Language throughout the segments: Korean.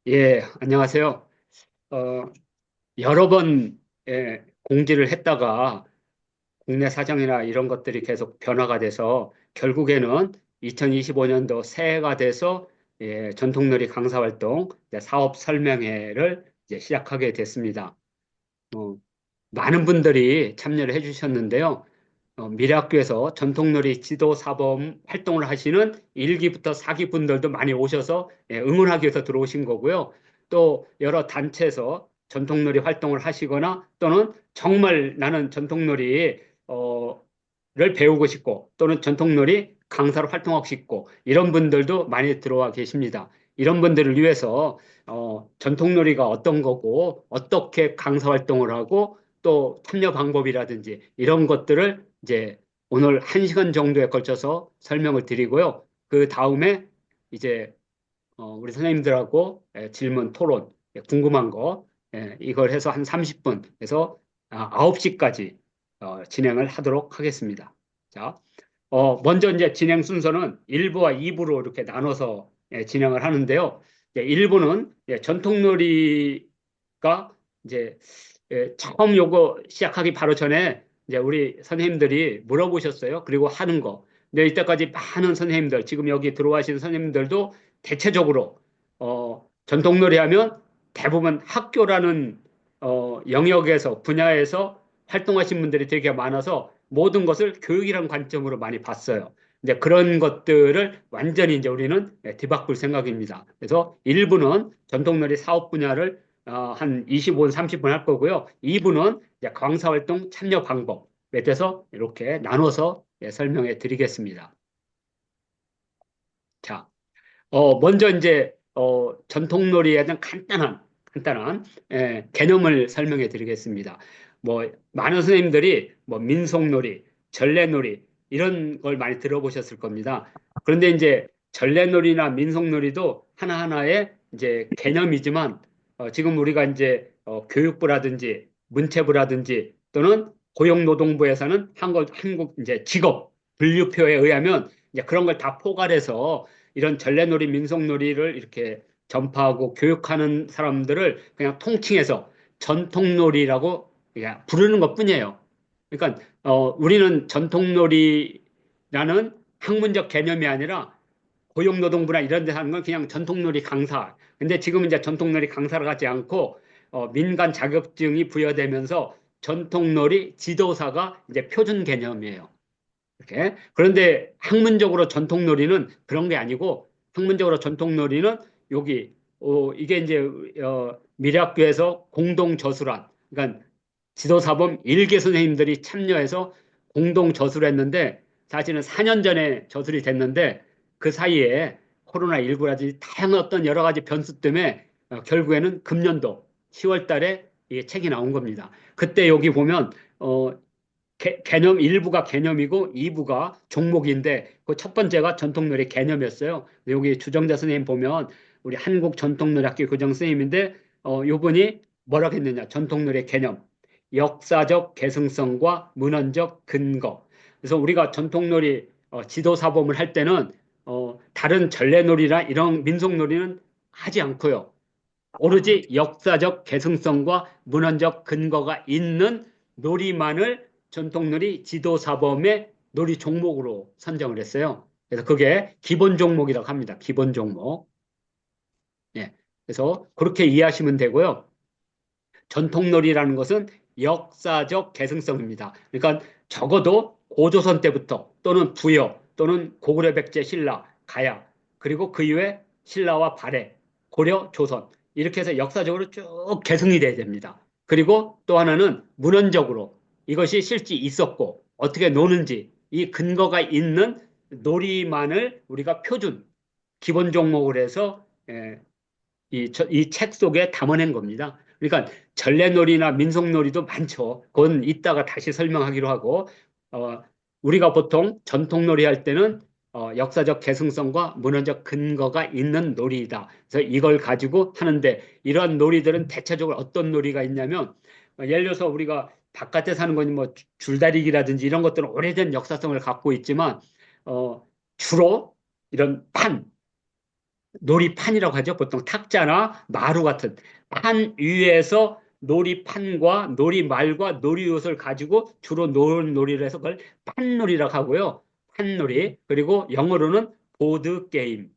예, 안녕하세요. 어, 여러 번 공지를 했다가 국내 사정이나 이런 것들이 계속 변화가 돼서 결국에는 2025년도 새해가 돼서 전통놀이 강사활동 이제 사업 설명회를 이제 시작하게 됐습니다. 어, 많은 분들이 참여를 해주셨는데요. 미래학교에서 전통놀이 지도 사범 활동을 하시는 1기부터 4기 분들도 많이 오셔서 응원하기 위해서 들어오신 거고요. 또 여러 단체에서 전통놀이 활동을 하시거나 또는 정말 나는 전통놀이 를 배우고 싶고 또는 전통놀이 강사로 활동하고 싶고 이런 분들도 많이 들어와 계십니다. 이런 분들을 위해서 전통놀이가 어떤 거고 어떻게 강사 활동을 하고 또 참여 방법이라든지 이런 것들을 이제 오늘 1시간 정도에 걸쳐서 설명을 드리고요. 그 다음에 이제 우리 선생님들하고 질문, 토론, 궁금한 거 이걸 해서 한 30분에서 9시까지 진행을 하도록 하겠습니다. 자, 먼저 이제 진행 순서는 1부와 2부로 이렇게 나눠서 진행을 하는데요. 1부는 전통놀이가 이제 처음 요거 시작하기 바로 전에 이제 우리 선생님들이 물어보셨어요. 그리고 하는 거. 근데 이때까지 많은 선생님들, 지금 여기 들어와신 선생님들도 대체적으로 전통놀이 하면 대부분 학교라는 영역에서 분야에서 활동하신 분들이 되게 많아서 모든 것을 교육이라는 관점으로 많이 봤어요. 이제 그런 것들을 완전히 이제 우리는 뒤바꿀 생각입니다. 그래서 1부는 전통놀이 사업 분야를 한 25분, 30분 할 거고요. 2부는 이제 강사활동 참여 방법에 대해서 이렇게 나눠서 설명해 드리겠습니다. 자, 먼저 이제 전통놀이에 대한 간단한 개념을 설명해 드리겠습니다. 뭐 많은 선생님들이 뭐 민속놀이, 전래놀이 이런 걸 많이 들어보셨을 겁니다. 그런데 이제 전래놀이나 민속놀이도 하나하나의 이제 개념이지만 지금 우리가 이제 교육부라든지 문체부라든지 또는 고용노동부에서는 한국 이제 직업 분류표에 의하면 이제 그런 걸 다 포괄해서 이런 전래놀이, 민속놀이를 이렇게 전파하고 교육하는 사람들을 그냥 통칭해서 전통놀이라고 그냥 부르는 것뿐이에요. 그러니까 우리는 전통놀이라는 학문적 개념이 아니라 고용노동부나 이런 데서 하는 건 그냥 전통놀이 강사. 근데 지금 이제 전통놀이 강사를 하지 않고 민간 자격증이 부여되면서 전통놀이 지도사가 이제 표준 개념이에요. 이렇게. 그런데 학문적으로 전통놀이는 그런 게 아니고 학문적으로 전통놀이는 여기 이게 이제 미래학교에서 공동 저술한 그러니까 지도사범 일개 선생님들이 참여해서 공동 저술을 했는데 사실은 4년 전에 저술이 됐는데 그 사이에 코로나19라든지 다양한 어떤 여러 가지 변수 때문에 결국에는 금년도 10월 달에 이 책이 나온 겁니다. 그때 여기 보면 개념 1부가 개념이고 2부가 종목인데 그 첫 번째가 전통놀이 개념이었어요. 여기 주정자 선생님 보면 우리 한국전통놀이학교 교장 선생님인데 요분이 뭐라고 했느냐 전통놀이 개념 역사적 계승성과 문헌적 근거. 그래서 우리가 전통놀이 지도사범을 할 때는 다른 전래놀이나 이런 민속놀이는 하지 않고요. 오로지 역사적 계승성과 문헌적 근거가 있는 놀이만을 전통놀이 지도사범의 놀이 종목으로 선정을 했어요. 그래서 그게 기본 종목이라고 합니다. 기본 종목. 예. 그래서 그렇게 이해하시면 되고요. 전통놀이라는 것은 역사적 계승성입니다. 그러니까 적어도 고조선 때부터 또는 부여 또는 고구려 백제 신라 가야 그리고 그 이후에 신라와 발해 고려 조선 이렇게 해서 역사적으로 쭉 계승이 돼야 됩니다. 그리고 또 하나는 문헌적으로 이것이 실제 있었고 어떻게 노는지 이 근거가 있는 놀이만을 우리가 표준 기본 종목을 해서 이 책 속에 담아낸 겁니다. 그러니까 전래놀이나 민속놀이도 많죠. 그건 이따가 다시 설명하기로 하고 어, 우리가 보통 전통놀이 할 때는 역사적 계승성과 문화적 근거가 있는 놀이이다. 그래서 이걸 가지고 하는데 이러한 놀이들은 대체적으로 어떤 놀이가 있냐면 예를 들어서 우리가 바깥에 사는 건 뭐 줄다리기라든지 이런 것들은 오래된 역사성을 갖고 있지만 어, 주로 이런 놀이판이라고 하죠. 보통 탁자나 마루 같은 판 위에서 놀이판과 놀이말과 놀이옷을 가지고 주로 노는 놀이를 해서 그걸 판놀이라고 하고요. 판놀이. 그리고 영어로는 보드게임.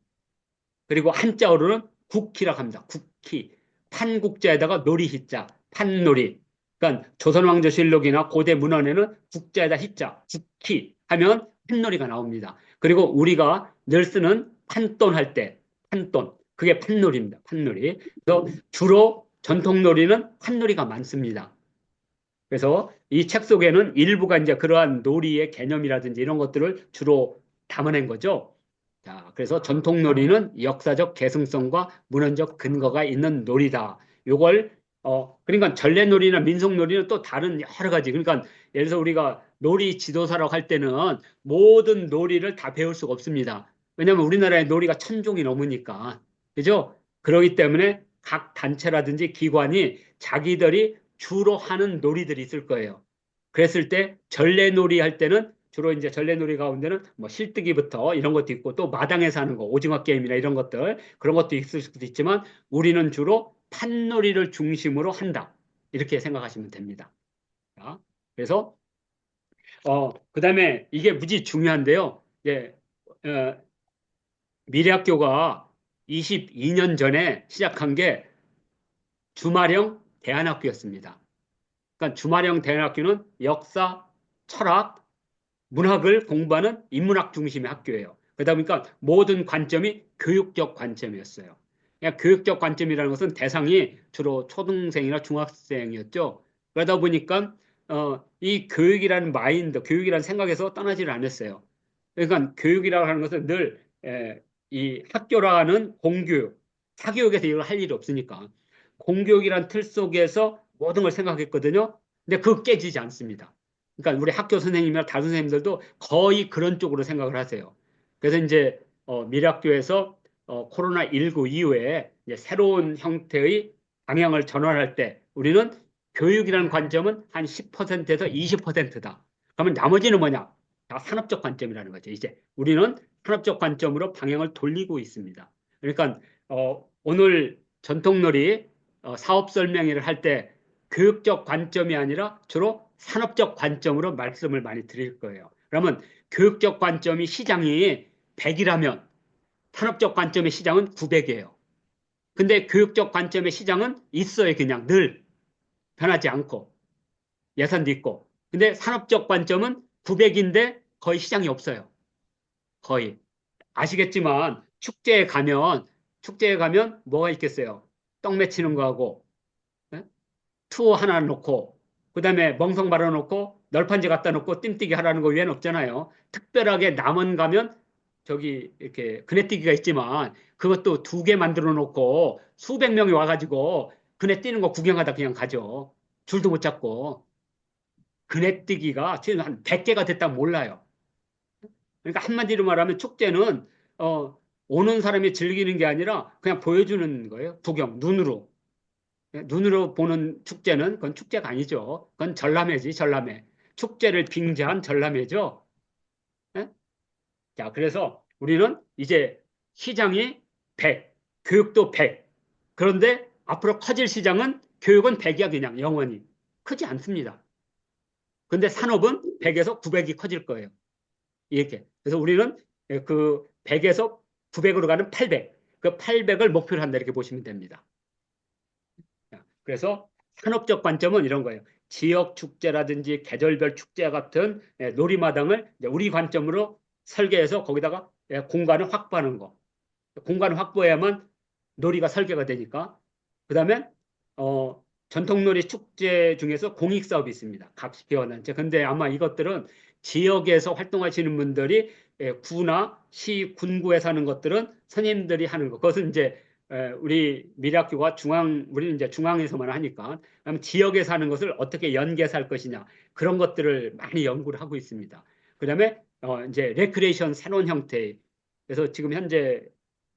그리고 한자어로는 국기라고 합니다. 국기. 판국자에다가 놀이희자. 판놀이. 그러니까 조선왕조실록이나 고대 문헌에는 국자에다 희자, 국기 하면 판놀이가 나옵니다. 그리고 우리가 늘 쓰는 판돈 할 때, 판돈. 그게 판놀이입니다. 판놀이. 그래서 주로 전통놀이는 판놀이가 많습니다. 그래서 이 책 속에는 일부가 이제 그러한 놀이의 개념이라든지 이런 것들을 주로 담아낸 거죠. 자, 그래서 전통놀이는 역사적 계승성과 문헌적 근거가 있는 놀이다. 요걸 그러니까 전래놀이나 민속놀이는 또 다른 여러 가지. 그러니까 예를 들어서 우리가 놀이 지도사라고 할 때는 모든 놀이를 다 배울 수가 없습니다. 왜냐하면 우리나라에 놀이가 1,000종이 넘으니까. 그죠? 그렇기 때문에 각 단체라든지 기관이 자기들이 주로 하는 놀이들이 있을 거예요. 그랬을 때 전래놀이 할 때는 주로 이제 전래놀이 가운데는 뭐 실뜨기부터 이런 것도 있고 또 마당에서 하는 거 오징어 게임이나 이런 것들 그런 것도 있을 수도 있지만 우리는 주로 판놀이를 중심으로 한다. 이렇게 생각하시면 됩니다. 자, 그래서 그다음에 이게 무지 중요한데요. 예, 어, 미래학교가 22년 전에 시작한 게 주말형 대안학교였습니다. 그러니까 주말형 대안학교는 역사, 철학, 문학을 공부하는 인문학 중심의 학교예요. 그러다 보니까 모든 관점이 교육적 관점이었어요. 그러니까 교육적 관점이라는 것은 대상이 주로 초등생이나 중학생이었죠. 그러다 보니까 이 교육이라는 마인드, 교육이라는 생각에서 떠나지를 않았어요. 그러니까 교육이라고 하는 것은 늘 이 학교라는 공교육, 사교육에서 이걸 할 일이 없으니까 공교육이라는 틀 속에서 모든 걸 생각했거든요. 근데 그거 깨지지 않습니다. 그러니까 우리 학교 선생님이나 다른 선생님들도 거의 그런 쪽으로 생각을 하세요. 그래서 이제 미래학교에서 코로나19 이후에 이제 새로운 형태의 방향을 전환할 때 우리는 교육이라는 관점은 한 10%에서 20%다. 그러면 나머지는 뭐냐? 다 산업적 관점이라는 거죠. 이제 우리는 산업적 관점으로 방향을 돌리고 있습니다. 그러니까 오늘 전통놀이 사업 설명회를 할 때 교육적 관점이 아니라 주로 산업적 관점으로 말씀을 많이 드릴 거예요. 그러면 교육적 관점이 시장이 100이라면 산업적 관점의 시장은 900이에요. 근데 교육적 관점의 시장은 있어요. 그냥 늘 변하지 않고 예산도 있고. 근데 산업적 관점은 900인데 거의 시장이 없어요. 거의. 아시겠지만 축제에 가면 뭐가 있겠어요? 떡 맺히는 거하고 예? 투어 하나 놓고 그다음에 멍석 말아 놓고 널판지 갖다 놓고 띰뛰기 하라는 거 외에는 없잖아요. 특별하게 남원 가면 저기 이렇게 그네뛰기가 있지만 그것도 2개 만들어 놓고 수백 명이 와가지고 그네 뛰는 거 구경하다 그냥 가죠. 줄도 못 잡고 그네뛰기가 지금 한 100개가 됐다면 몰라요. 그러니까 한마디로 말하면 축제는 오는 사람이 즐기는 게 아니라 그냥 보여주는 거예요. 구경 눈으로. 눈으로 보는 축제는 그건 축제가 아니죠. 그건 전람회지, 전람회. 축제를 빙자한 전람회죠. 예? 자, 그래서 우리는 이제 시장이 100, 교육도 100. 그런데 앞으로 커질 시장은 교육은 100이야 그냥 영원히. 크지 않습니다. 근데 산업은 100에서 900이 커질 거예요. 이렇게. 그래서 우리는 그 100에서 900으로 가는 800. 그 800을 목표로 한다 이렇게 보시면 됩니다. 그래서 산업적 관점은 이런 거예요. 지역 축제라든지 계절별 축제 같은 놀이마당을 우리 관점으로 설계해서 거기다가 공간을 확보하는 거. 공간을 확보해야만 놀이가 설계가 되니까. 그다음에 전통놀이 축제 중에서 공익사업이 있습니다. 각기원단체. 근데 아마 이것들은 지역에서 활동하시는 분들이 구나 시, 군구에 사는 것들은 선생님들이 하는 거. 그것은 이제 우리 미래학교가 우리는 이제 중앙에서만 하니까. 그럼 지역에 사는 것을 어떻게 연계해서 할 것이냐. 그런 것들을 많이 연구를 하고 있습니다. 그다음에 이제 레크레이션 새로운 형태. 그래서 지금 현재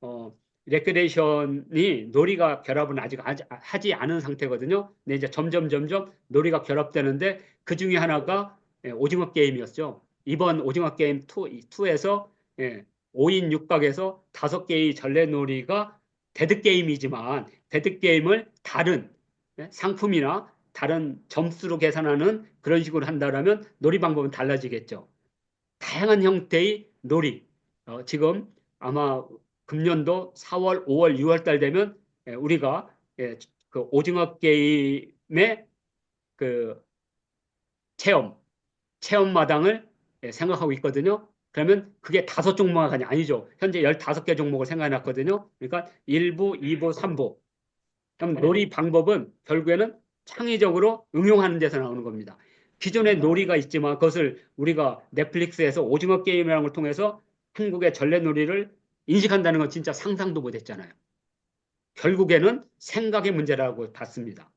어, 레크레이션이 놀이가 결합은 아직 하지 않은 상태거든요. 근데 이제 점점 놀이가 결합되는데 그 중에 하나가 오징어 게임이었죠. 이번 오징어 게임 2에서 5인 6박에서 5개의 전래놀이가 데드게임이지만 데드게임을 다른 상품이나 다른 점수로 계산하는 그런 식으로 한다면 놀이 방법은 달라지겠죠. 다양한 형태의 놀이. 지금 아마 금년도 4월, 5월, 6월 달 되면 우리가 그 오징어 게임의 그 체험마당을 생각하고 있거든요. 그러면 그게 5종목이 아니죠. 현재 15개 종목을 생각해 놨거든요. 그러니까 1부, 2부, 3부. 그럼 놀이 방법은 결국에는 창의적으로 응용하는 데서 나오는 겁니다. 기존에 놀이가 있지만 그것을 우리가 넷플릭스에서 오징어 게임이라는 걸 통해서 한국의 전래놀이를 인식한다는 건 진짜 상상도 못했잖아요. 결국에는 생각의 문제라고 봤습니다.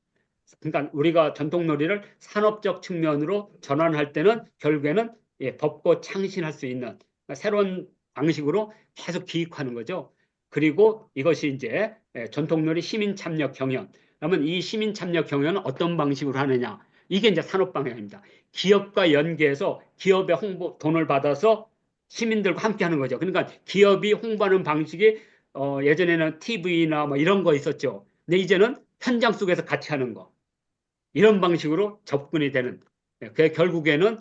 그러니까 우리가 전통놀이를 산업적 측면으로 전환할 때는 결국에는 법고 창신할 수 있는 새로운 방식으로 계속 기획하는 거죠. 그리고 이것이 이제 전통놀이 시민 참여 경연. 그러면 이 시민 참여 경연은 어떤 방식으로 하느냐? 이게 이제 산업 방향입니다. 기업과 연계해서 기업의 홍보 돈을 받아서 시민들과 함께 하는 거죠. 그러니까 기업이 홍보하는 방식이 예전에는 TV나 뭐 이런 거 있었죠. 근데 이제는 현장 속에서 같이 하는 거. 이런 방식으로 접근이 되는 그 결국에는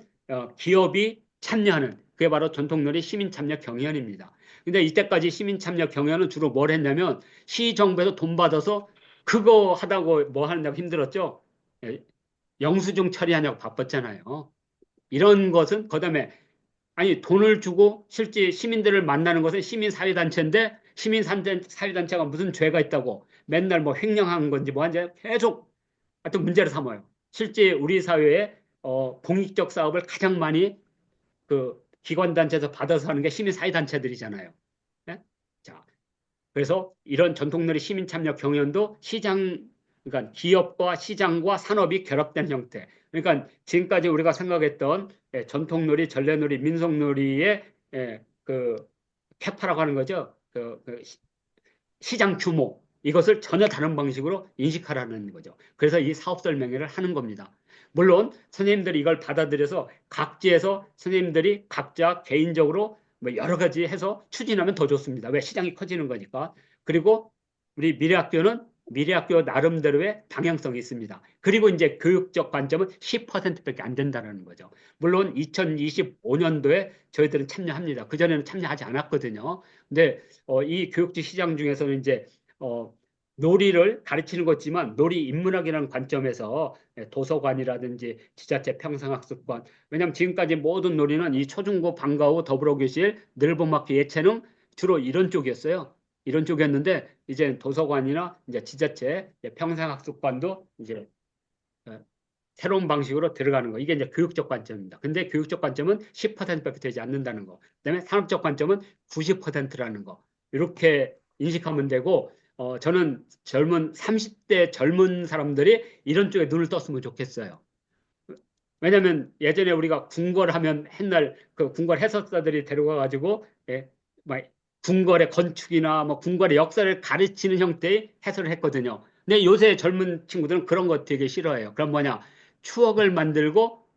기업이 참여하는 그게 바로 전통놀이 시민참여 경연입니다. 근데 이때까지 시민참여 경연은 주로 뭘 했냐면 시정부에서 돈 받아서 그거 하다고 뭐 하느냐고 힘들었죠. 예, 영수증 처리하냐고 바빴잖아요. 이런 것은 그다음에 아니 돈을 주고 실제 시민들을 만나는 것은 시민사회단체인데 시민사회단체가 무슨 죄가 있다고 맨날 뭐 횡령한 건지 뭐 한지 계속 하여튼 문제를 삼아요. 실제 우리 사회에 공익적 사업을 가장 많이 그 기관단체에서 받아서 하는 게 시민사회단체들이잖아요. 네? 자, 그래서 이런 전통놀이 시민참여 경연도 그러니까 기업과 시장과 산업이 결합된 형태. 그러니까 지금까지 우리가 생각했던 전통놀이, 전래놀이, 민속놀이의 그 캐파라고 하는 거죠. 그 시장 규모 이것을 전혀 다른 방식으로 인식하라는 거죠. 그래서 이 사업 설명회를 하는 겁니다. 물론 선생님들이 이걸 받아들여서 각지에서 선생님들이 각자 개인적으로 뭐 여러 가지 해서 추진하면 더 좋습니다. 왜? 시장이 커지는 거니까. 그리고 우리 미래학교는 미래학교 나름대로의 방향성이 있습니다. 그리고 이제 교육적 관점은 10%밖에 안 된다는 거죠. 물론 2025년도에 저희들은 참여합니다. 그전에는 참여하지 않았거든요. 근데 이 교육지 시장 중에서는 이제 놀이를 가르치는 거지만 놀이 인문학이라는 관점에서 도서관이라든지 지자체 평생학습관 왜냐하면 지금까지 모든 놀이는 이 초중고 방과후 더불어교실 늘봄학교 예체능 주로 이런 쪽이었어요. 이런 쪽이었는데 이제 도서관이나 이제 지자체 평생학습관도 이제 어, 새로운 방식으로 들어가는 거. 이게 이제 교육적 관점입니다. 근데 교육적 관점은 10%밖에 되지 않는다는 거. 그다음에 산업적 관점은 90%라는 거. 이렇게 인식하면 되고 저는 30대 젊은 사람들이 이런 쪽에 눈을 떴으면 좋겠어요. 왜냐하면 예전에 우리가 궁궐 하면 옛날 그 궁궐 해설사들이 데려가 가지고 막 궁궐의 건축이나 뭐 궁궐의 역사를 가르치는 형태의 해설을 했거든요. 근데 요새 젊은 친구들은 그런 거 되게 싫어해요. 그럼 뭐냐? 추억을 만들고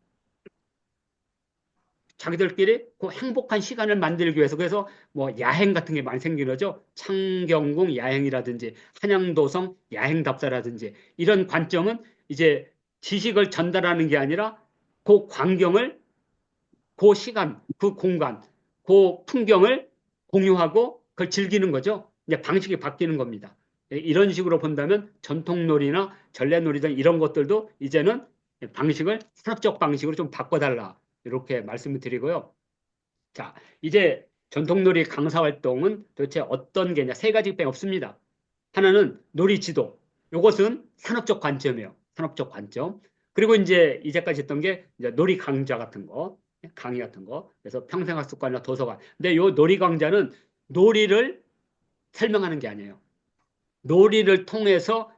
자기들끼리 그 행복한 시간을 만들기 위해서 그래서 뭐 야행 같은 게 많이 생기죠. 창경궁 야행이라든지 한양도성 야행답사라든지 이런 관점은 이제 지식을 전달하는 게 아니라 그 광경을 그 시간, 그 공간, 그 풍경을 공유하고 그걸 즐기는 거죠. 이제 방식이 바뀌는 겁니다. 이런 식으로 본다면 전통놀이나 전래놀이 등 이런 것들도 이제는 방식을 산업적 방식으로 좀 바꿔달라. 이렇게 말씀을 드리고요. 자, 이제 전통놀이 강사 활동은 도대체 어떤 게냐? 세 가지밖에 없습니다. 하나는 놀이 지도. 이것은 산업적 관점이에요. 산업적 관점. 그리고 이제까지 했던 게 이제 놀이 강좌 같은 거, 강의 같은 거. 그래서 평생학습관이나 도서관. 근데 요 놀이 강좌는 놀이를 설명하는 게 아니에요. 놀이를 통해서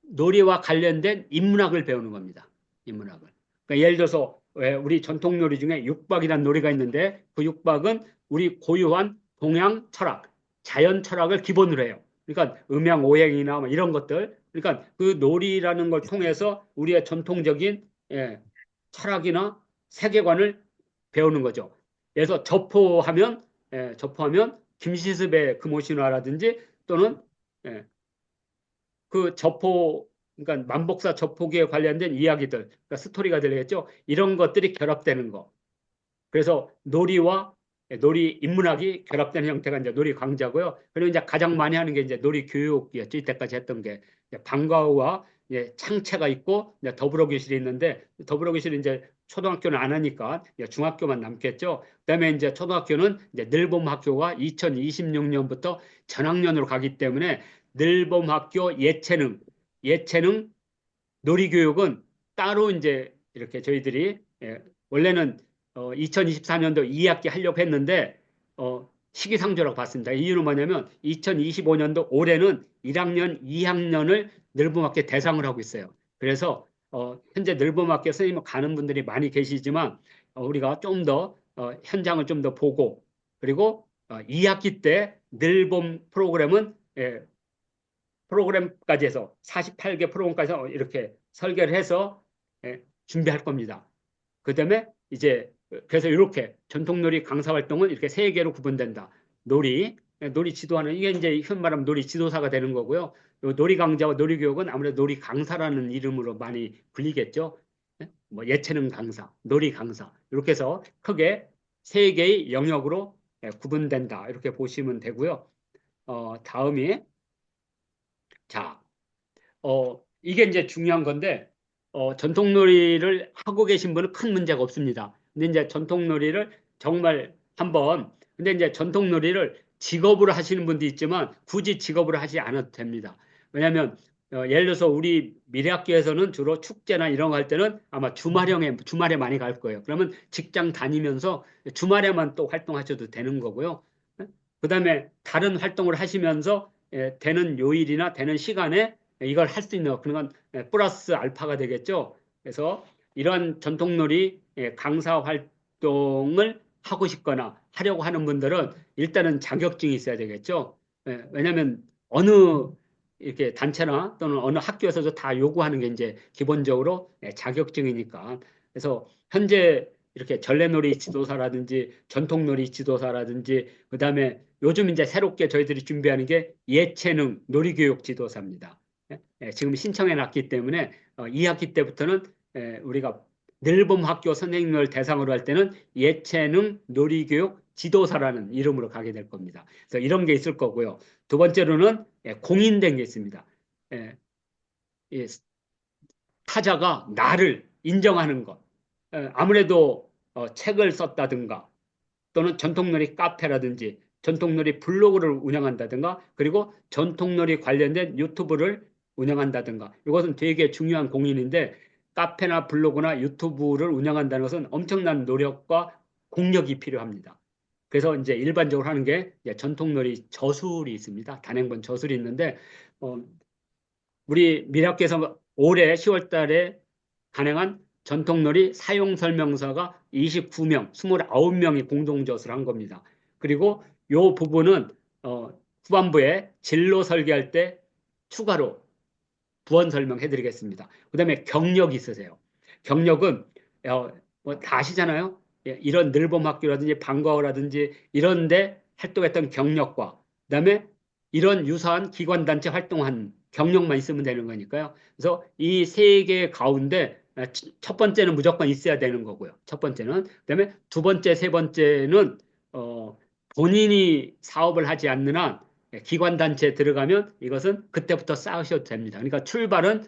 놀이와 관련된 인문학을 배우는 겁니다. 인문학을. 그러니까 예를 들어서 우리 전통 놀이 중에 육박이라는 놀이가 있는데 그 육박은 우리 고유한 동양 철학, 자연 철학을 기본으로 해요. 그러니까 음양 오행이나 뭐 이런 것들. 그러니까 그 놀이라는 걸 통해서 우리의 전통적인 철학이나 세계관을 배우는 거죠. 그래서 접호하면 김시습의 금오신화라든지 또는 예, 그 그러니까 만복사 저포기에 관련된 이야기들, 그러니까 스토리가 되겠죠. 이런 것들이 결합되는 거. 그래서 놀이와 놀이 인문학이 결합되는 형태가 이제 놀이 강좌고요. 그리고 이제 가장 많이 하는 게 이제 놀이 교육이었죠. 이때까지 했던 게 이제 방과후와 이제 창체가 있고 이제 더불어교실이 있는데 더불어교실이 이제 초등학교는 안 하니까 이제 중학교만 남겠죠. 그다음에 이제 초등학교는 이제 늘봄학교가 2026년부터 전학년으로 가기 때문에 늘봄학교 예체능 놀이교육은 따로 이제 이렇게 저희들이 원래는 2024년도 2학기 하려고 했는데 시기상조라고 봤습니다. 이유는 뭐냐면 2025년도 올해는 1학년, 2학년을 늘봄학교 대상을 하고 있어요. 그래서 현재 늘봄학교 선생님 가는 분들이 많이 계시지만 우리가 좀 더 현장을 좀 더 보고 그리고 2학기 때 늘봄 프로그램은 프로그램까지 해서 48개 프로그램까지 해서 이렇게 설계를 해서 준비할 겁니다. 그다음에 이제 그래서 이렇게 전통놀이 강사 활동은 이렇게 세 개로 구분된다. 놀이 지도하는 이게 이제 현 말하면 놀이 지도사가 되는 거고요. 요 놀이 강좌와 놀이 교육은 아무래도 놀이 강사라는 이름으로 많이 불리겠죠. 뭐 예체능 강사, 놀이 강사 이렇게 해서 크게 세 개의 영역으로 구분된다. 이렇게 보시면 되고요. 다음이 자, 이게 이제 중요한 건데, 전통놀이를 하고 계신 분은 큰 문제가 없습니다. 근데 이제 전통놀이를 정말 근데 이제 전통놀이를 직업으로 하시는 분도 있지만 굳이 직업으로 하지 않아도 됩니다. 왜냐하면, 예를 들어서 우리 미래학교에서는 주로 축제나 이런 거 할 때는 아마 주말에 많이 갈 거예요. 그러면 직장 다니면서 주말에만 또 활동하셔도 되는 거고요. 그 다음에 다른 활동을 하시면서 되는 요일이나 되는 시간에 이걸 할 수 있는 그런 건 플러스 알파가 되겠죠. 그래서 이런 전통놀이 강사 활동을 하고 싶거나 하려고 하는 분들은 일단은 자격증이 있어야 되겠죠. 왜냐하면 어느 이렇게 단체나 또는 어느 학교에서도 다 요구하는 게 이제 기본적으로 자격증이니까. 그래서 현재 이렇게 전래놀이 지도사라든지 전통놀이 지도사라든지 그다음에 요즘 이제 새롭게 저희들이 준비하는 게 예체능 놀이교육 지도사입니다. 지금 신청해 놨기 때문에 2학기 때부터는 우리가 늘봄학교 선생님을 대상으로 할 때는 예체능 놀이교육 지도사라는 이름으로 가게 될 겁니다. 그래서 이런 게 있을 거고요. 두 번째로는 공인된 게 있습니다. 예, 예, 타자가 나를 인정하는 것. 아무래도 책을 썼다든가 또는 전통놀이 카페라든지 전통놀이 블로그를 운영한다든가 그리고 전통놀이 관련된 유튜브를 운영한다든가 이것은 되게 중요한 공인인데 카페나 블로그나 유튜브를 운영한다는 것은 엄청난 노력과 공력이 필요합니다. 그래서 이제 일반적으로 하는 게 이제 전통놀이 저술이 있습니다. 단행본 저술이 있는데 어, 우리 미래학교에서 올해 10월 달에 단행한 전통놀이 사용 설명서가 29명, 29명이 공동저술을 한 겁니다. 그리고 이 부분은 후반부에 진로 설계할 때 추가로 부원 설명해 드리겠습니다. 그다음에 경력이 있으세요. 경력은 뭐다 아시잖아요. 이런 늘봄학교라든지 방과후라든지 이런데 활동했던 경력과 그다음에 이런 유사한 기관단체 활동한 경력만 있으면 되는 거니까요. 그래서 이 세 개 가운데 첫 번째는 무조건 있어야 되는 거고요. 첫 번째는 그다음에 두 번째, 세 번째는 본인이 사업을 하지 않는 한 기관단체에 들어가면 이것은 그때부터 쌓으셔도 됩니다. 그러니까 출발은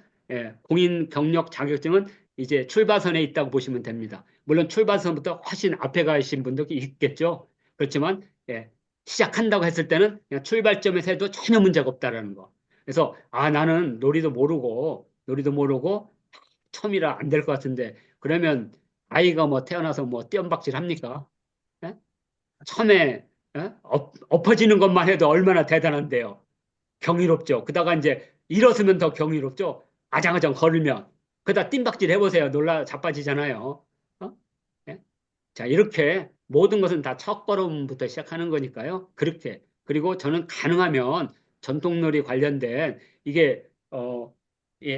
공인 경력 자격증은 이제 출발선에 있다고 보시면 됩니다. 물론 출발선부터 훨씬 앞에 가신 분도 있겠죠. 그렇지만 시작한다고 했을 때는 그냥 출발점에서 해도 전혀 문제가 없다라는 거. 그래서 나는 놀이도 모르고 처음이라 안 될 것 같은데 그러면 아이가 뭐 태어나서 뭐 띄엄박질 합니까? 예? 처음에 엎어지는 것만 해도 얼마나 대단한데요. 경이롭죠. 그다가 이제 일어서면 더 경이롭죠. 아장아장 걸으면. 그다 뜀박질 해보세요. 놀라 자빠지잖아요. 어? 예? 자, 이렇게 모든 것은 다 첫걸음부터 시작하는 거니까요. 그렇게. 그리고 저는 가능하면 전통놀이 관련된 이게,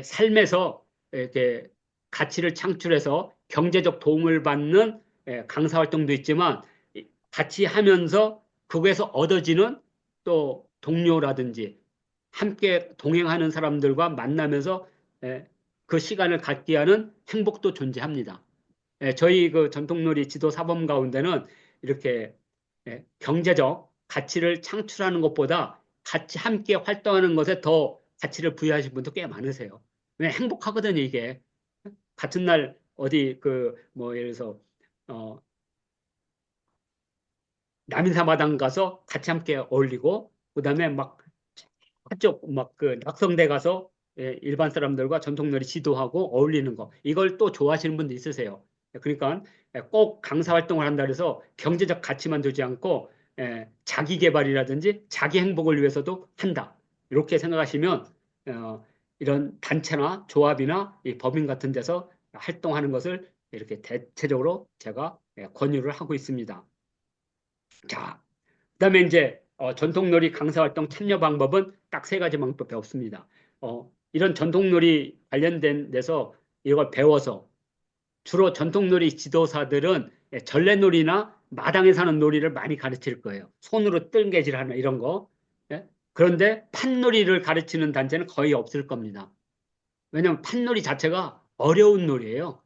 삶에서 이렇게 가치를 창출해서 경제적 도움을 받는 강사 활동도 있지만 같이 하면서 거기에서 얻어지는 또 동료라든지 함께 동행하는 사람들과 만나면서 예, 그 시간을 갖게 하는 행복도 존재합니다. 예, 저희 그 전통놀이 지도 사범 가운데는 이렇게 경제적 가치를 창출하는 것보다 같이 함께 활동하는 것에 더 가치를 부여하신 분도 꽤 많으세요. 왜 행복하거든요, 이게. 같은 날 어디 그 뭐 예를 들어서 어, 남인사 마당 가서 같이 함께 어울리고 그다음에 막 한쪽 막 그 낙성대 가서 일반 사람들과 전통놀이 지도하고 어울리는 거 이걸 또 좋아하시는 분도 있으세요. 그러니까 꼭 강사 활동을 한다 해서 경제적 가치만 두지 않고 자기 개발이라든지 자기 행복을 위해서도 한다. 이렇게 생각하시면 이런 단체나 조합이나 이 법인 같은 데서 활동하는 것을 이렇게 대체적으로 제가 권유를 하고 있습니다. 자, 그다음에 이제 전통놀이 강사활동 참여 방법은 딱 세 가지 방법이 없습니다. 이런 전통놀이 관련된 데서 이걸 배워서 주로 전통놀이 지도사들은 전래놀이나 마당에 사는 놀이를 많이 가르칠 거예요. 손으로 뜰개질하는 이런 거. 예? 그런데 판놀이를 가르치는 단체는 거의 없을 겁니다. 왜냐하면 판놀이 자체가 어려운 놀이에요.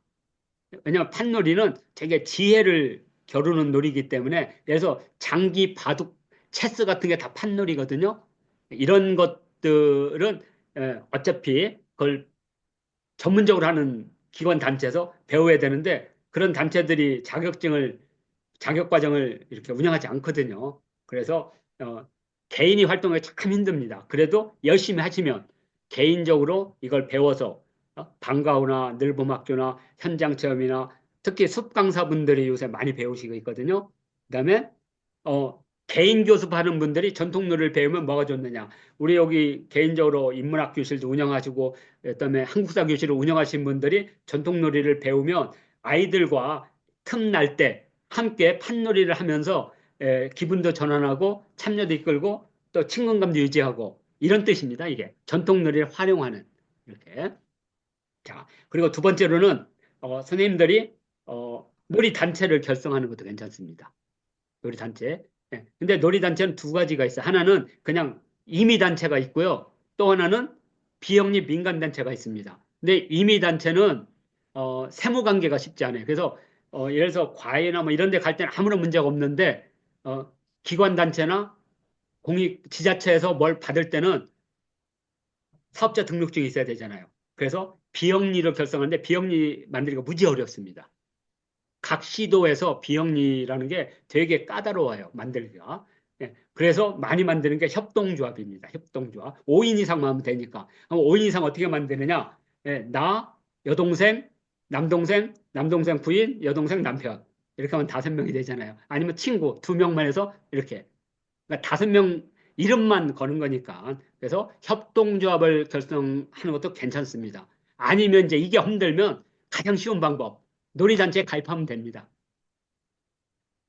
왜냐하면 판놀이는 되게 지혜를 겨루는 놀이기 때문에 그래서 장기, 바둑, 체스 같은 게 다 판놀이거든요. 이런 것들은 어차피 그걸 전문적으로 하는 기관 단체에서 배워야 되는데 그런 단체들이 자격 과정을 이렇게 운영하지 않거든요. 그래서 개인이 활동하기 참 힘듭니다. 그래도 열심히 하시면 개인적으로 이걸 배워서 방과후나 늘봄학교나 현장 체험이나 특히 숲 강사분들이 요새 많이 배우시고 있거든요. 그다음에 개인 교습하는 분들이 전통놀이를 배우면 뭐가 좋느냐? 우리 여기 개인적으로 인문학 교실도 운영하시고 그다음에 한국사 교실을 운영하신 분들이 전통놀이를 배우면 아이들과 틈날 때 함께 판놀이를 하면서 기분도 전환하고 참여도 이끌고 또 친근감도 유지하고 이런 뜻입니다. 이게 전통놀이를 활용하는 이렇게. 자, 그리고 두 번째로는 선생님들이 놀이 단체를 결성하는 것도 괜찮습니다. 놀이 단체. 예. 근데 놀이 단체는 두 가지가 있어요. 하나는 그냥 임의 단체가 있고요. 또 하나는 비영리 민간 단체가 있습니다. 근데 임의 단체는 세무 관계가 쉽지 않아요. 그래서 예를 들어서 과외나 뭐 이런 데 갈 때는 아무런 문제가 없는데 기관 단체나 공익 지자체에서 뭘 받을 때는 사업자 등록증이 있어야 되잖아요. 그래서 비영리를 결성하는데 비영리 만들기가 무지 어렵습니다. 각 시도에서 비영리라는 게 되게 까다로워요. 만들기가. 예, 그래서 많이 만드는 게 협동조합입니다. 협동조합. 5인 이상만 하면 되니까. 그럼 5인 이상 어떻게 만드느냐? 예, 나, 여동생, 남동생 부인, 여동생 남편. 이렇게 하면 5명이 되잖아요. 아니면 친구 2명만 해서 이렇게. 그러니까 5명 이름만 거는 거니까. 그래서 협동조합을 결성하는 것도 괜찮습니다. 아니면 이제 이게 힘들면 가장 쉬운 방법. 놀이단체에 가입하면 됩니다.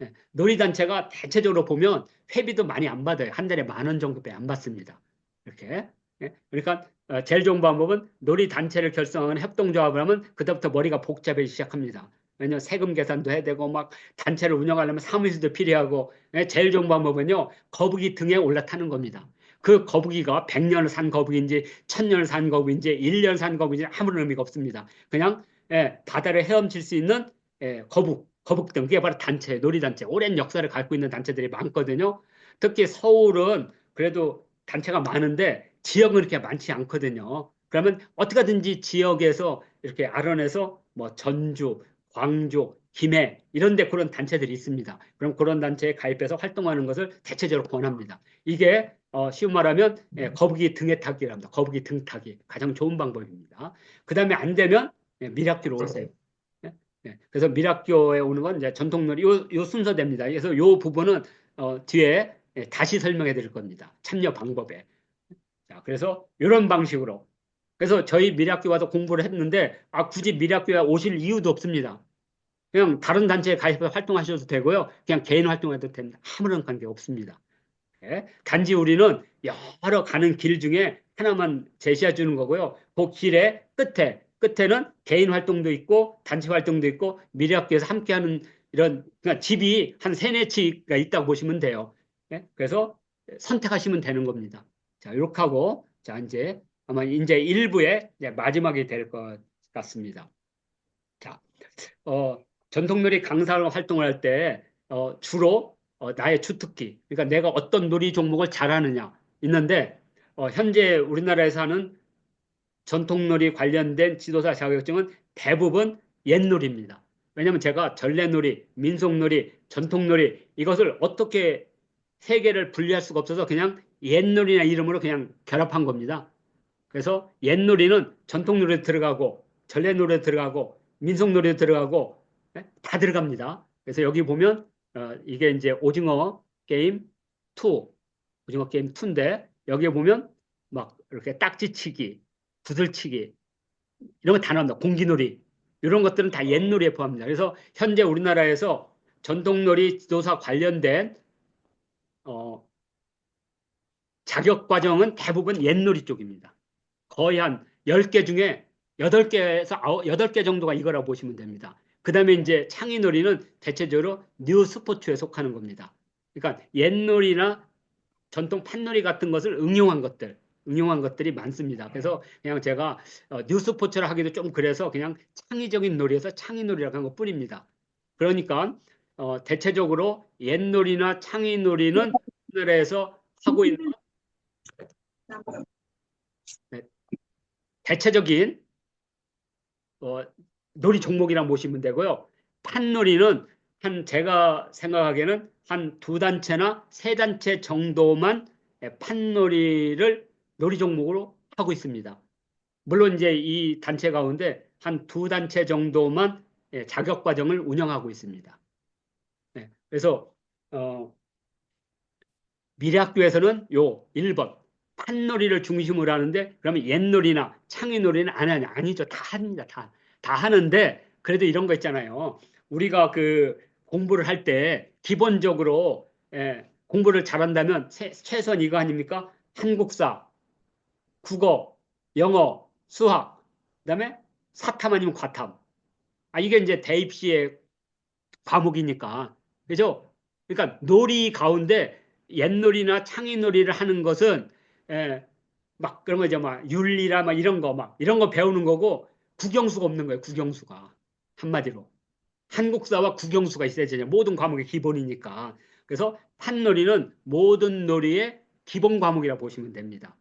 예, 놀이단체가 대체적으로 보면 회비도 많이 안 받아요. 한 달에 10,000원 정도밖에 안 받습니다. 이렇게. 예, 그러니까 제일 좋은 방법은 놀이단체를 결성하는 협동조합을 하면 그때부터 머리가 복잡해지기 시작합니다. 왜냐하면 세금 계산도 해야 되고 막 단체를 운영하려면 사무실도 필요하고 제일 좋은 방법은요. 거북이 등에 올라타는 겁니다. 그 거북이가 100년을 산 거북인지 1000년을 산 거북인지 1년 산 거북인지 아무런 의미가 없습니다. 그냥 바다를 헤엄칠 수 있는 거북등, 그게 바로 단체, 놀이단체, 오랜 역사를 갖고 있는 단체들이 많거든요. 특히 서울은 그래도 단체가 많은데 지역은 그렇게 많지 않거든요. 그러면 어떻게 하든지 지역에서 이렇게 알아내서 뭐 전주, 광주, 김해 이런 데 그런 단체들이 있습니다. 그럼 그런 단체에 가입해서 활동하는 것을 대체적으로 권합니다. 이게 쉬운 말하면 거북이 등에 타기를 합니다. 거북이 등 타기 가장 좋은 방법입니다. 그 다음에 안 되면 미락기로 오세요. 그래서 미락교에 오는 건 이제 전통놀이 요 순서대입니다. 그래서 요 부분은 뒤에 다시 설명해 드릴 겁니다. 참여 방법에. 자, 그래서 이런 방식으로. 그래서 저희 미래학교 와서 공부를 했는데 굳이 미래학교에 오실 이유도 없습니다. 그냥 다른 단체에 가입해서 활동하셔도 되고요. 그냥 개인 활동해도 됩니다. 아무런 관계 없습니다. 예? 단지 우리는 여러 가는 길 중에 하나만 제시해 주는 거고요. 그 길의 끝에는 개인 활동도 있고 단체 활동도 있고 미래학교에서 함께하는 이런 그러니까 집이 한 세네 채가 있다고 보시면 돼요. 예? 그래서 선택하시면 되는 겁니다. 자, 이렇게 하고, 자, 이제 아마 이제 1부의 마지막이 될 것 같습니다. 자, 전통놀이 강사 활동을 할 때, 주로, 나의 주특기, 그러니까 내가 어떤 놀이 종목을 잘하느냐, 있는데, 현재 우리나라에서 하는 전통놀이 관련된 지도사 자격증은 대부분 옛놀이입니다. 왜냐하면 제가 전래놀이, 민속놀이, 전통놀이 이것을 어떻게 세 개를 분리할 수가 없어서 그냥 옛놀이나 이름으로 그냥 결합한 겁니다. 그래서 옛놀이는 전통놀이에 들어가고 전래놀이에 들어가고 민속놀이에 들어가고 다 들어갑니다. 그래서 여기 보면 이게 이제 오징어 게임 2, 오징어 게임 2인데 여기에 보면 막 이렇게 딱지치기, 구슬치기 이런 거 다 나옵니다. 공기놀이 이런 것들은 다 옛놀이에 포함합니다. 그래서 현재 우리나라에서 전통놀이 지도사 관련된 어, 자격 과정은 대부분 옛놀이 쪽입니다. 거의 한 10개 중에 8개에서 8개 정도가 이거라고 보시면 됩니다. 그 다음에 이제 창의놀이는 대체적으로 뉴 스포츠에 속하는 겁니다. 그러니까 옛놀이나 전통 판놀이 같은 것을 응용한 것들이 많습니다. 그래서 그냥 제가 뉴 스포츠를 하기도 좀 그래서 그냥 창의적인 놀이에서 창의놀이라고 한 것 뿐입니다. 그러니까 대체적으로 옛놀이나 창의놀이는 우리나라에서 하고 있는 네, 대체적인 어, 놀이 종목이라 보시면 되고요. 판놀이는 제가 생각하기에는 한 두 단체나 세 단체 정도만 판놀이를 놀이 종목으로 하고 있습니다. 물론 이제 이 단체 가운데 한 두 단체 정도만 자격 과정을 운영하고 있습니다. 네, 그래서 미래학교에서는 요 1번 판놀이를 중심으로 하는데 그러면 옛놀이나 창의놀이는 안 하냐? 아니죠. 다 합니다. 다 하는데 그래도 이런 거 있잖아요. 우리가 그 공부를 할 때 기본적으로 공부를 잘한다면 최소한 이거 아닙니까? 한국사, 국어, 영어, 수학, 그다음에 사탐 아니면 과탐. 이게 이제 대입시의 과목이니까. 그죠? 그러니까 놀이 가운데 옛놀이나 창의놀이를 하는 것은 막 그런 거죠. 막 윤리라 막 이런 거 배우는 거고 국영수가 없는 거예요. 국영수가. 한마디로. 한국사와 국영수가 있어야 되냐. 모든 과목의 기본이니까. 그래서 판놀이는 모든 놀이의 기본 과목이라 고 보시면 됩니다.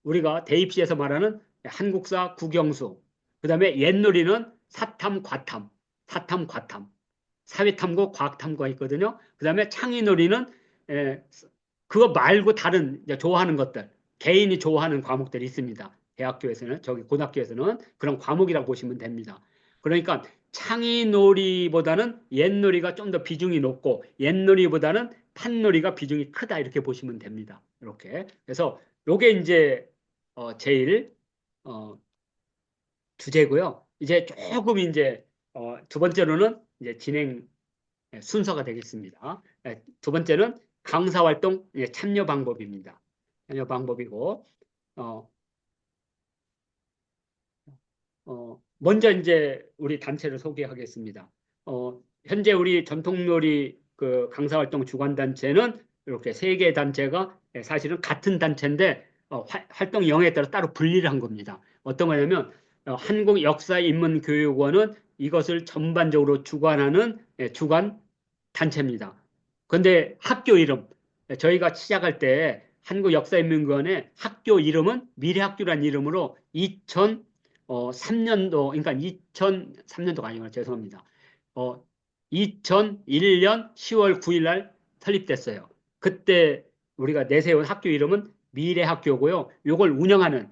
우리가 대입시에서 말하는 한국사, 국영수, 그다음에 옛놀이는 사탐, 과탐, 사탐, 과탐, 사회탐구, 과학탐구가 있거든요. 그다음에 창의놀이는 에, 그거 말고 다른 좋아하는 것들, 개인이 좋아하는 과목들이 있습니다. 대학교에서는 저기 고등학교에서는 그런 과목이라고 보시면 됩니다. 그러니까 창의놀이보다는 옛놀이가 좀 더 비중이 높고 옛놀이보다는 판놀이가 비중이 크다 이렇게 보시면 됩니다. 이렇게 그래서 요게 이제 제일 어, 주제고요. 이제 조금 이제 두 번째로는 이제 진행 순서가 되겠습니다. 두 번째는 강사 활동 참여 방법입니다. 참여 방법이고 어, 먼저 이제 우리 단체를 소개하겠습니다. 현재 우리 전통놀이 그 강사 활동 주관 단체는 이렇게 세 개 단체가 사실은 같은 단체인데 활동 영역에 따라 따로 분리를 한 겁니다. 어떤 거냐면 한국역사인문교육원은 이것을 전반적으로 주관하는 주관 단체입니다. 그런데 학교 이름 저희가 시작할 때 한국역사인문교원의 학교 이름은 미래학교란 이름으로 2003년도 그러니까 2003년도가 아니구나 죄송합니다. 2001년 10월 9일 날 설립됐어요. 그때 우리가 내세운 학교 이름은 미래학교고요. 이걸 운영하는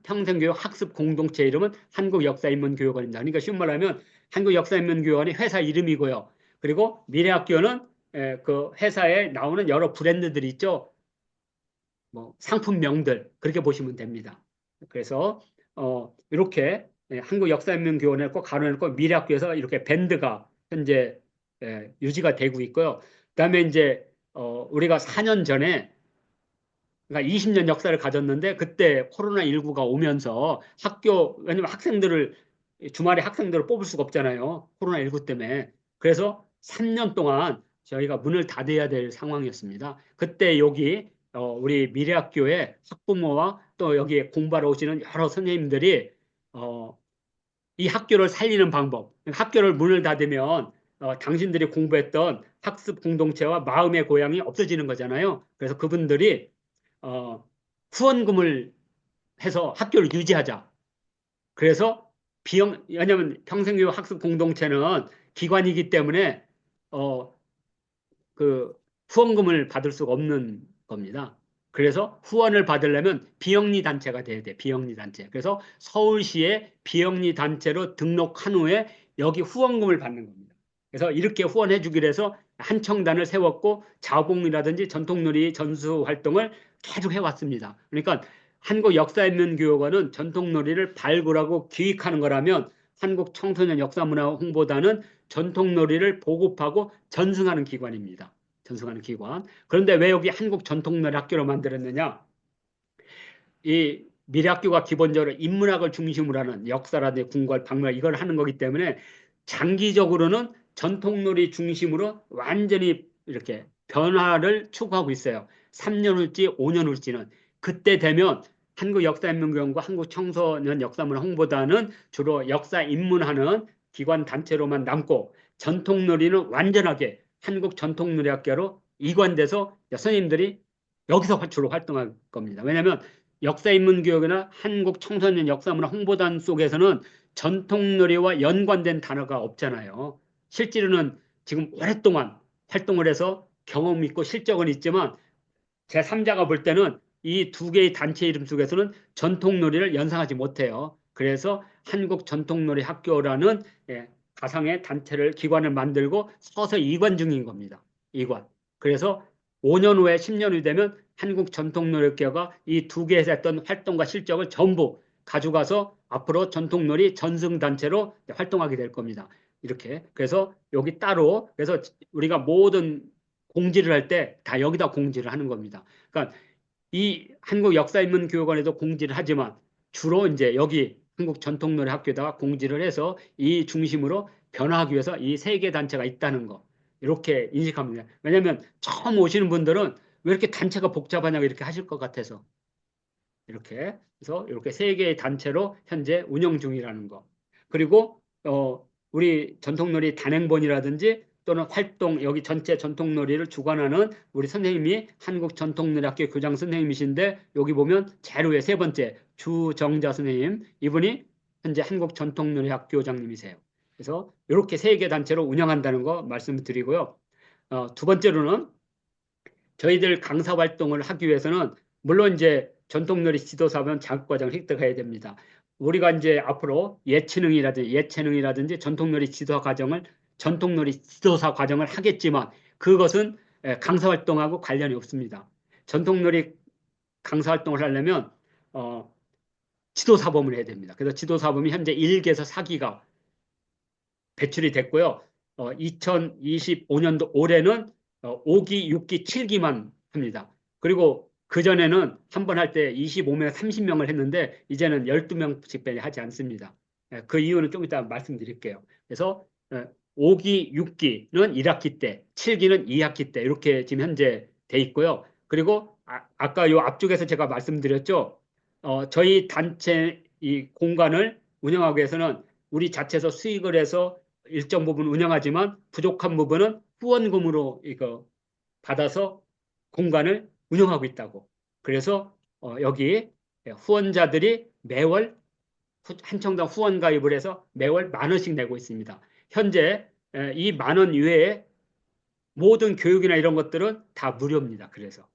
평생교육 학습 공동체 이름은 한국역사인문교육원입니다. 그러니까 쉬운 말로 하면 한국역사인문교육원이 회사 이름이고요. 그리고 미래학교는 그 회사에 나오는 여러 브랜드들이 있죠. 뭐 상품명들 그렇게 보시면 됩니다. 그래서 이렇게 한국역사인문교원을 꼭 가로놓고 미래학교에서 이렇게 밴드가 현재 유지가 되고 있고요. 그다음에 이제 우리가 4년 전에 그러니까 20년 역사를 가졌는데 그때 코로나19가 오면서 왜냐면 주말에 학생들을 뽑을 수가 없잖아요. 코로나19 때문에. 그래서 3년 동안 저희가 문을 닫아야 될 상황이었습니다. 그때 여기 우리 미래학교에 학부모와 또 여기 공부하러 오시는 여러 선생님들이 이 학교를 살리는 방법, 학교를 문을 닫으면 당신들이 공부했던 학습 공동체와 마음의 고향이 없어지는 거잖아요. 그래서 그분들이 어, 후원금을 해서 학교를 유지하자. 그래서 왜냐하면 평생교육 학습 공동체는 기관이기 때문에 어, 그 후원금을 받을 수가 없는 겁니다. 그래서 후원을 받으려면 비영리 단체가 돼야 돼. 비영리 단체. 그래서 서울시에 비영리 단체로 등록한 후에 여기 후원금을 받는 겁니다. 그래서 이렇게 후원해 주기로 해서 한청단을 세웠고 자봉이라든지 전통놀이 전수 활동을 계속 해왔습니다. 그러니까 한국역사인문교육원은 전통놀이를 발굴하고 기획하는 거라면 한국청소년역사문화홍보단은 전통놀이를 보급하고 전승하는 기관입니다. 전승하는 기관. 그런데 왜 여기 한국전통놀이 학교로 만들었느냐? 이 미래학교가 기본적으로 인문학을 중심으로 하는 역사라든지 궁궐, 박물관 이걸 하는 거기 때문에 장기적으로는 전통놀이 중심으로 완전히 이렇게 변화를 추구하고 있어요. 3년 후일지 5년 후일지는 그때 되면 한국역사인문교원과 한국청소년 역사문화 홍보단은 주로 역사 입문하는 기관 단체로만 남고 전통놀이는 완전하게 한국전통놀이학교로 이관돼서 선생님들이 여기서 주로 활동할 겁니다. 왜냐하면 역사인문교육이나 한국청소년 역사문화 홍보단 속에서는 전통놀이와 연관된 단어가 없잖아요. 실제로는 지금 오랫동안 활동을 해서 경험 있고 실적은 있지만 제3자가 볼 때는 이 두 개의 단체 이름 속에서는 전통놀이를 연상하지 못해요. 그래서 한국전통놀이 학교라는 가상의 단체를 기관을 만들고 서서히 이관 중인 겁니다. 이관. 그래서 5년 후에 10년 후에 되면 한국전통놀이학교가 이 두 개에서 했던 활동과 실적을 전부 가져가서 앞으로 전통놀이 전승단체로 활동하게 될 겁니다. 이렇게. 그래서 여기 따로 그래서 우리가 모든 공지를 할 때 다 여기다 공지를 하는 겁니다. 그러니까 이 한국역사인문교육원에도 공지를 하지만 주로 이제 여기 한국전통놀이학교에다가 공지를 해서 이 중심으로 변화하기 위해서 이 세 개 단체가 있다는 거 이렇게 인식합니다. 왜냐하면 처음 오시는 분들은 왜 이렇게 단체가 복잡하냐고 이렇게 하실 것 같아서 이렇게 그래서 이렇게 세 개의 단체로 현재 운영 중이라는 거. 그리고 우리 전통놀이 단행본이라든지 또는 활동 여기 전체 전통놀이를 주관하는 우리 선생님이 한국전통놀이학교 교장 선생님이신데 여기 보면 제일 위에 세 번째 주정자 선생님 이분이 현재 한국전통놀이학교장님이세요. 그래서 이렇게 세 개 단체로 운영한다는 거 말씀을 드리고요. 두 번째로는 저희들 강사 활동을 하기 위해서는 물론 이제 전통놀이 지도사면 자격과정을 획득해야 됩니다. 우리가 이제 앞으로 예체능이라든지 전통놀이 전통놀이 지도사 과정을 하겠지만 그것은 강사 활동하고 관련이 없습니다. 전통놀이 강사 활동을 하려면 지도사범을 해야 됩니다. 그래서 지도사범이 현재 1기에서 4기가 배출이 됐고요. 2025년도 올해는 5기, 6기, 7기만 합니다. 그리고 그전에는 한 번 할 때 25명, 30명을 했는데 이제는 12명씩 빼 하지 않습니다. 그 이유는 좀 이따 말씀드릴게요. 그래서 5기, 6기는 1학기 때, 7기는 2학기 때 이렇게 지금 현재 돼 있고요. 그리고 아까 요 앞쪽에서 제가 말씀드렸죠. 저희 단체 이 공간을 운영하기 위해서는 우리 자체에서 수익을 해서 일정 부분 운영하지만 부족한 부분은 후원금으로 이거 받아서 공간을 운영하고 있다고. 그래서 여기 후원자들이 매월 한청당 후원 가입을 해서 매월 10,000원씩 내고 있습니다. 현재 이 10,000원 이외에 모든 교육이나 이런 것들은 다 무료입니다. 그래서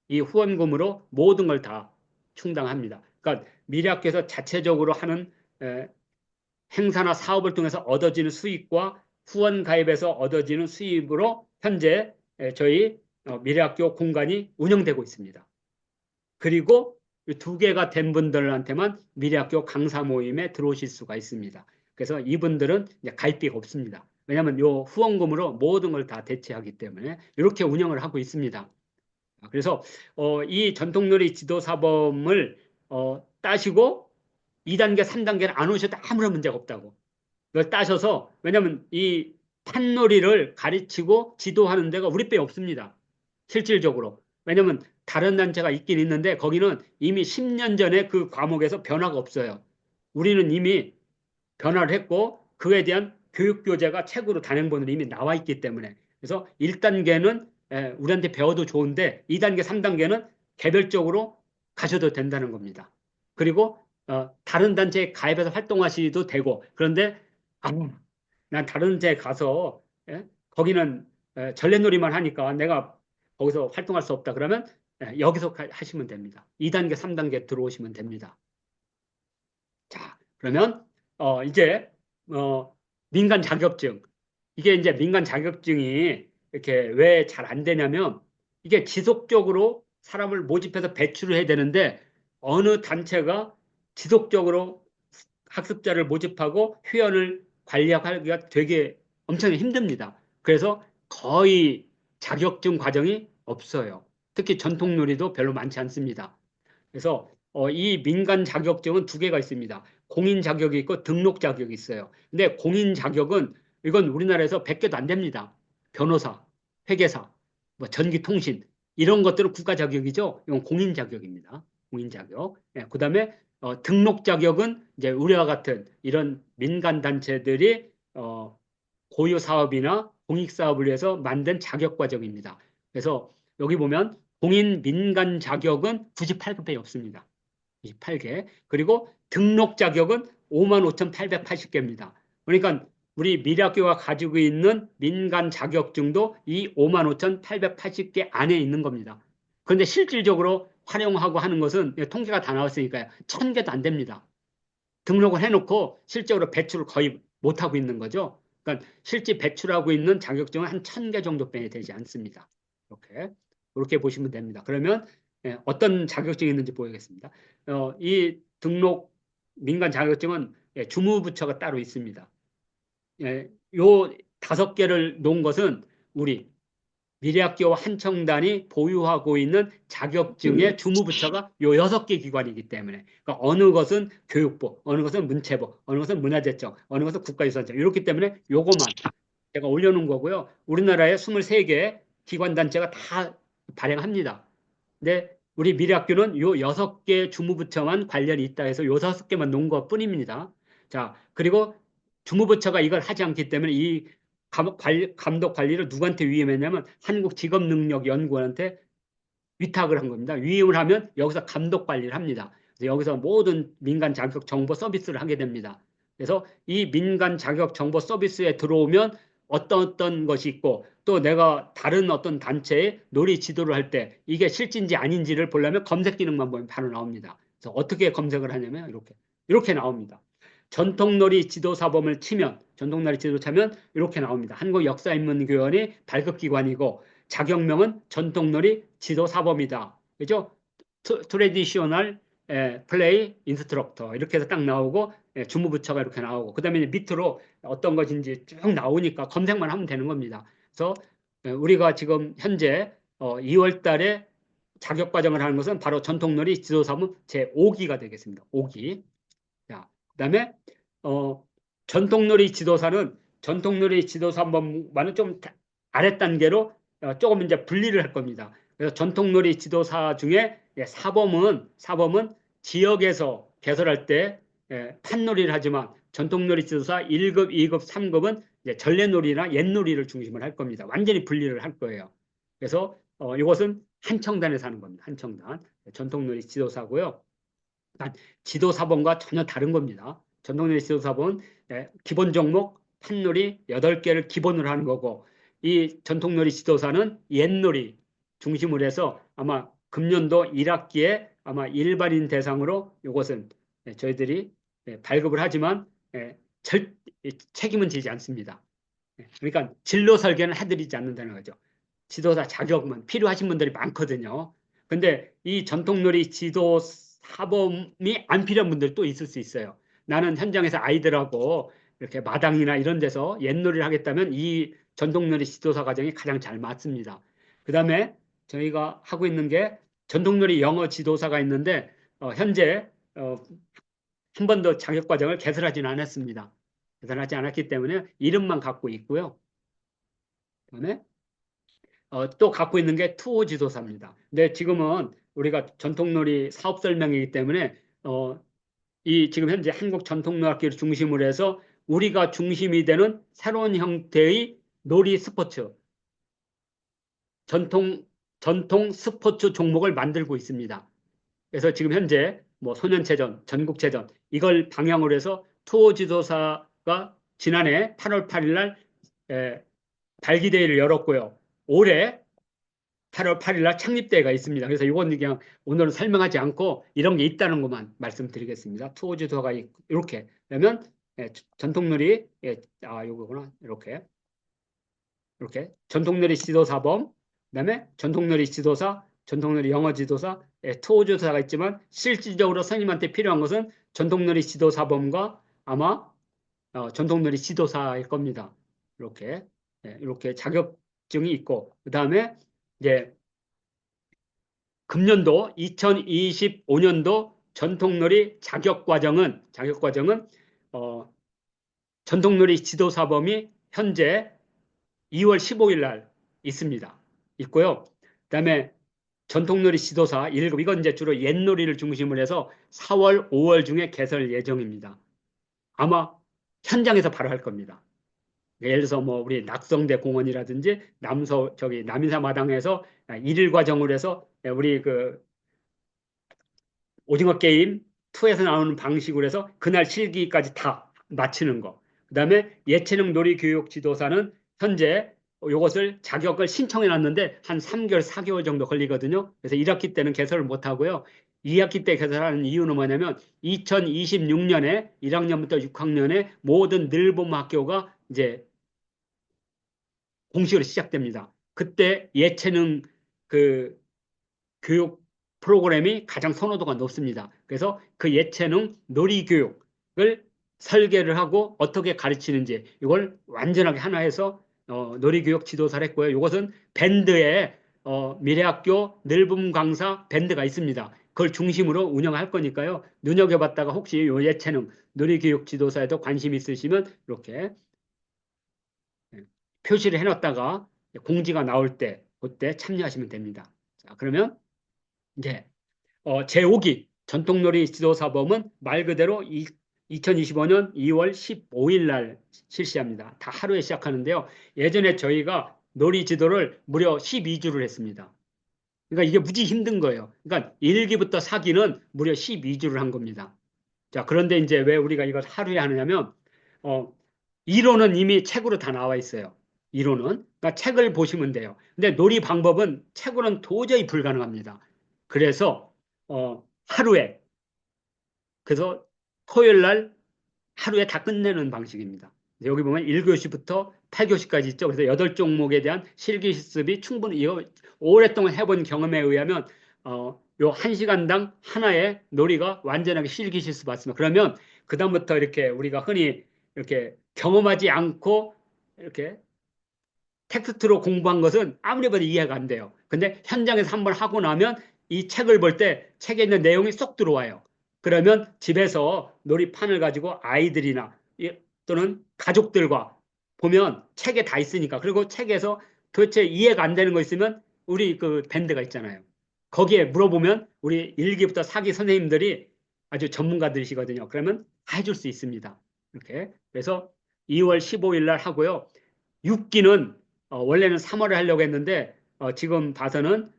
이 후원금으로 모든 걸 다 충당합니다. 그러니까 미래학교에서 자체적으로 하는 행사나 사업을 통해서 얻어지는 수익과 후원 가입에서 얻어지는 수입으로 현재 저희 미래학교 공간이 운영되고 있습니다. 그리고 두 개가 된 분들한테만 미래학교 강사 모임에 들어오실 수가 있습니다. 그래서 이분들은 가입비가 없습니다. 왜냐하면 이 후원금으로 모든 걸 다 대체하기 때문에 이렇게 운영을 하고 있습니다. 그래서 이 전통놀이 지도사범을 따시고 2단계, 3단계를 안 오셔도 아무런 문제가 없다고. 그걸 따셔서 왜냐하면 이 판놀이를 가르치고 지도하는 데가 우리 빼 없습니다. 실질적으로. 왜냐면 다른 단체가 있긴 있는데 거기는 이미 10년 전에 그 과목에서 변화가 없어요. 우리는 이미 변화를 했고 그에 대한 교육 교재가 책으로 단행본으로 이미 나와 있기 때문에 그래서 1단계는 우리한테 배워도 좋은데 2단계, 3단계는 개별적으로 가셔도 된다는 겁니다. 그리고 다른 단체에 가입해서 활동하시도 되고 그런데 아, 난 다른 데 가서 거기는 전래놀이만 하니까 내가 거기서 활동할 수 없다 그러면 여기서 하시면 됩니다. 2단계, 3단계 들어오시면 됩니다. 자, 그러면 이제 민간 자격증 이게 이제 민간 자격증이 이렇게 왜 잘 안 되냐면 이게 지속적으로 사람을 모집해서 배출을 해야 되는데 어느 단체가 지속적으로 학습자를 모집하고 회원을 관리하기가 되게 엄청 힘듭니다. 그래서 거의 자격증 과정이 없어요. 특히 전통놀이도 별로 많지 않습니다. 그래서 이 민간 자격증은 두 개가 있습니다. 공인 자격이 있고 등록 자격이 있어요. 근데 공인 자격은 이건 우리나라에서 100개도 안 됩니다. 변호사, 회계사, 뭐 전기통신 이런 것들은 국가 자격이죠. 이건 공인 자격입니다. 공인 자격. 그다음에 등록 자격은 이제 우리와 같은 이런 민간 단체들이 고유 사업이나 공익 사업을 위해서 만든 자격 과정입니다. 그래서 여기 보면 공인 민간 자격은 98개밖에 없습니다. 28개. 그리고 등록 자격은 55,880개입니다. 그러니까 우리 미래학교가 가지고 있는 민간 자격증도 이 55,880개 안에 있는 겁니다. 그런데 실질적으로 활용하고 하는 것은 통계가 다 나왔으니까요. 1000개도 안 됩니다. 등록을 해놓고 실제로 배출을 거의 못하고 있는 거죠. 그러니까 실제 배출하고 있는 자격증은 한 1000개 정도밖에 되지 않습니다. 이렇게 보시면 됩니다. 그러면 어떤 자격증이 있는지 보이겠습니다. 이 등록 민간 자격증은 주무부처가 따로 있습니다. 요 5개를 놓은 것은 우리 미래학교와 한청단이 보유하고 있는 자격증의 주무부처가 요 6개 기관이기 때문에 그러니까 어느 것은 교육부, 어느 것은 문체부, 어느 것은 문화재청, 어느 것은 국가유산청 이렇기 때문에 요거만 제가 올려놓은 거고요. 우리나라에 23개 기관 단체가 다 발행합니다. 근데 우리 미래학교는 요 6개 주무부처만 관련이 있다 해서 요 6개만 놓은 것 뿐입니다. 자, 그리고 주무부처가 이걸 하지 않기 때문에 이 감독 관리를 누구한테 위임했냐면 한국직업능력연구원한테 위탁을 한 겁니다. 위임을 하면 여기서 감독 관리를 합니다. 그래서 여기서 모든 민간 자격 정보 서비스를 하게 됩니다. 그래서 이 민간 자격 정보 서비스에 들어오면 어떤 것이 있고 또 내가 다른 어떤 단체에 놀이 지도를 할 때 이게 실진지 아닌지를 보려면 검색 기능만 보면 바로 나옵니다. 그래서 어떻게 검색을 하냐면 이렇게 나옵니다. 전통놀이 지도사범을 치면 전통놀이 지도 차면 이렇게 나옵니다. 한국역사인문교원이 발급기관이고 자격명은 전통놀이 지도사범이다. 그죠? 트레디셔널 플레이 인스트럭터 이렇게 해서 딱 나오고 주무부처가 이렇게 나오고 그 다음에 밑으로 어떤 것인지 쭉 나오니까 검색만 하면 되는 겁니다. 그래서 우리가 지금 현재 2월 달에 자격과정을 하는 것은 바로 전통놀이 지도사범 제5기가 되겠습니다. 5기. 자, 그다음에 전통놀이 지도사는 전통놀이 지도사만은 좀 아랫단계로 조금 이제 분리를 할 겁니다. 그래서 전통놀이 지도사 중에 사범은 지역에서 개설할 때 판놀이를 하지만 전통놀이 지도사 1급, 2급, 3급은 이제 전래놀이나 옛놀이를 중심으로 할 겁니다. 완전히 분리를 할 거예요. 그래서 이것은 한청단에서 하는 겁니다. 한청단 전통놀이 지도사고요. 지도사범과 전혀 다른 겁니다. 전통놀이 지도사범은 기본 종목 판놀이 8개를 기본으로 하는 거고 이 전통놀이 지도사는 옛놀이 중심으로 해서 아마 금년도 1학기에 아마 일반인 대상으로 이것은 저희들이 발급을 하지만 책임은 지지 않습니다. 그러니까 진로 설계는 해드리지 않는다는 거죠. 지도사 자격만 필요하신 분들이 많거든요. 근데 이 전통놀이 지도 사범이 안 필요한 분들 또 있을 수 있어요. 나는 현장에서 아이들하고 이렇게 마당이나 이런 데서 옛놀이를 하겠다면 이 전통놀이 지도사 과정이 가장 잘 맞습니다. 그 다음에 저희가 하고 있는 게 전통놀이 영어 지도사가 있는데 현재 한 번도 자격 과정을 개설하지는 않았습니다. 개설하지 않았기 때문에 이름만 갖고 있고요. 그다음에 또 갖고 있는 게 투호 지도사입니다. 근데 지금은 우리가 전통놀이 사업 설명이기 때문에 이 지금 현재 한국 전통놀이학교를 중심으로 해서 우리가 중심이 되는 새로운 형태의 놀이 스포츠, 전통 전통 스포츠 종목을 만들고 있습니다. 그래서 지금 현재 뭐 소년체전, 전국체전 이걸 방향으로 해서 투어 지도사가 지난해 8월 8일 날 발기대회를 열었고요. 올해 8월 8일 날 창립대회가 있습니다. 그래서 이건 그냥 오늘은 설명하지 않고 이런 게 있다는 것만 말씀드리겠습니다. 투어 지도사가 이렇게 그러면 전통놀이 요거구나 이렇게 전통놀이 지도사범 그다음에 전통놀이 지도사 전통놀이 영어 지도사 투어 지도사가 있지만 실질적으로 선생님한테 필요한 것은 전통놀이 지도사범과 아마 전통놀이 지도사일 겁니다. 이렇게 자격증이 있고 그다음에 이제 금년도 2025년도 전통놀이 자격과정은 전통놀이 지도사범이 현재 2월 15일 날 있고요. 그다음에 전통놀이 지도사 1급 이건 이제 주로 옛놀이를 중심으로 해서 4월, 5월 중에 개설 예정입니다. 아마 현장에서 바로 할 겁니다. 예를 들어서 뭐 우리 낙성대 공원이라든지 남인사 마당에서 1일 과정으로 해서 우리 그 오징어 게임 2에서 나오는 방식으로 해서 그날 실기까지 다 마치는 거. 그다음에 예체능 놀이 교육 지도사는 현재 이것을 자격을 신청해 놨는데 한 3개월, 4개월 정도 걸리거든요. 그래서 1학기 때는 개설을 못 하고요. 2학기 때 개설하는 이유는 뭐냐면 2026년에 1학년부터 6학년에 모든 늘봄 학교가 이제 공식으로 시작됩니다. 그때 예체능 그 교육 프로그램이 가장 선호도가 높습니다. 그래서 그 예체능 놀이교육을 설계를 하고 어떻게 가르치는지 이걸 완전하게 하나해서 놀이교육 지도사를 했고요. 이것은 밴드에 미래학교 늘봄 강사 밴드가 있습니다. 그걸 중심으로 운영할 거니까요. 눈여겨봤다가 혹시 요 예체능 놀이교육 지도사에도 관심 있으시면 이렇게 표시를 해놨다가 공지가 나올 때 그때 참여하시면 됩니다. 자, 그러면 이제 제5기 전통놀이 지도사범은 말 그대로 2025년 2월 15일 날 실시합니다. 다 하루에 시작하는데요. 예전에 저희가 놀이 지도를 무려 12주를 했습니다. 그러니까 이게 무지 힘든 거예요. 그러니까 1기부터 4기는 무려 12주를 한 겁니다. 자, 그런데 이제 왜 우리가 이걸 하루에 하느냐면 이론은 이미 책으로 다 나와 있어요. 이론은. 그러니까 책을 보시면 돼요. 근데 놀이 방법은 책으로는 도저히 불가능합니다. 그래서 하루에 그래서 토요일 날 하루에 다 끝내는 방식입니다. 여기 보면 1교시부터 8교시까지 있죠. 그래서 8종목에 대한 실기 실습이 충분히 이거 오랫동안 해본 경험에 의하면 요 1시간당 하나의 놀이가 완전하게 실기 실습 받습니다. 그러면 그다음부터 이렇게 우리가 흔히 이렇게 경험하지 않고 이렇게 텍스트로 공부한 것은 아무리 봐도 이해가 안 돼요. 근데 현장에서 한번 하고 나면 이 책을 볼 때 책에 있는 내용이 쏙 들어와요. 그러면 집에서 놀이판을 가지고 아이들이나 또는 가족들과 보면 책에 다 있으니까 그리고 책에서 도대체 이해가 안 되는 거 있으면 우리 그 밴드가 있잖아요. 거기에 물어보면 우리 1기부터 4기 선생님들이 아주 전문가들이시거든요. 그러면 다 해줄 수 있습니다. 이렇게. 그래서 2월 15일 날 하고요. 6기는 원래는 3월에 하려고 했는데 지금 봐서는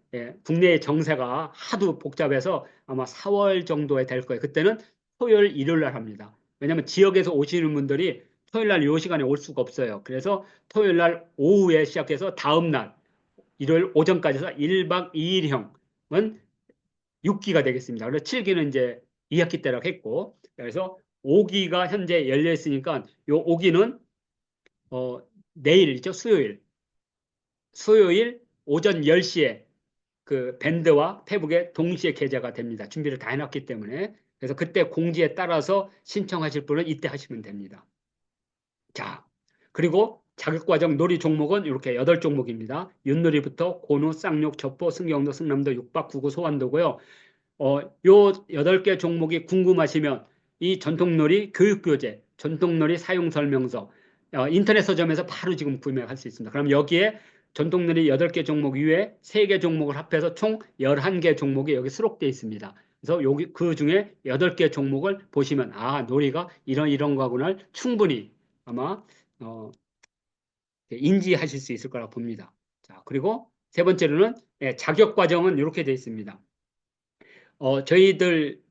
국내의 정세가 하도 복잡해서 아마 4월 정도에 될 거예요. 그때는 토요일, 일요일 날 합니다. 왜냐하면 지역에서 오시는 분들이 토요일 날 이 시간에 올 수가 없어요. 그래서 토요일 날 오후에 시작해서 다음 날 일요일 오전까지 해서 1박 2일형은 6기가 되겠습니다. 그래서 7기는 이제 2학기 때라고 했고 그래서 5기가 현재 열려 있으니까 요 5기는 내일이죠. 수요일 오전 10시에 그 밴드와 페북에 동시에 게재가 됩니다. 준비를 다 해놨기 때문에. 그래서 그때 공지에 따라서 신청하실 분은 이때 하시면 됩니다. 자, 그리고 자격과정 놀이 종목은 이렇게 8종목입니다. 윷놀이부터 고누, 쌍욕, 젖보, 승경도, 승남도, 육박, 구구, 소환도고요. 요 8개 종목이 궁금하시면 이 전통놀이 교육교재, 전통놀이 사용설명서, 인터넷 서점에서 바로 지금 구매할 수 있습니다. 그럼 여기에 전통놀이 8개 종목 위에 3개 종목을 합해서 총 11개 종목이 여기 수록되어 있습니다. 그래서 여기 그 중에 8개 종목을 보시면 놀이가 이런 거구나 충분히 아마 인지하실 수 있을 거라고 봅니다. 자, 그리고 세 번째로는 자격 과정은 이렇게 되어 있습니다. 저희들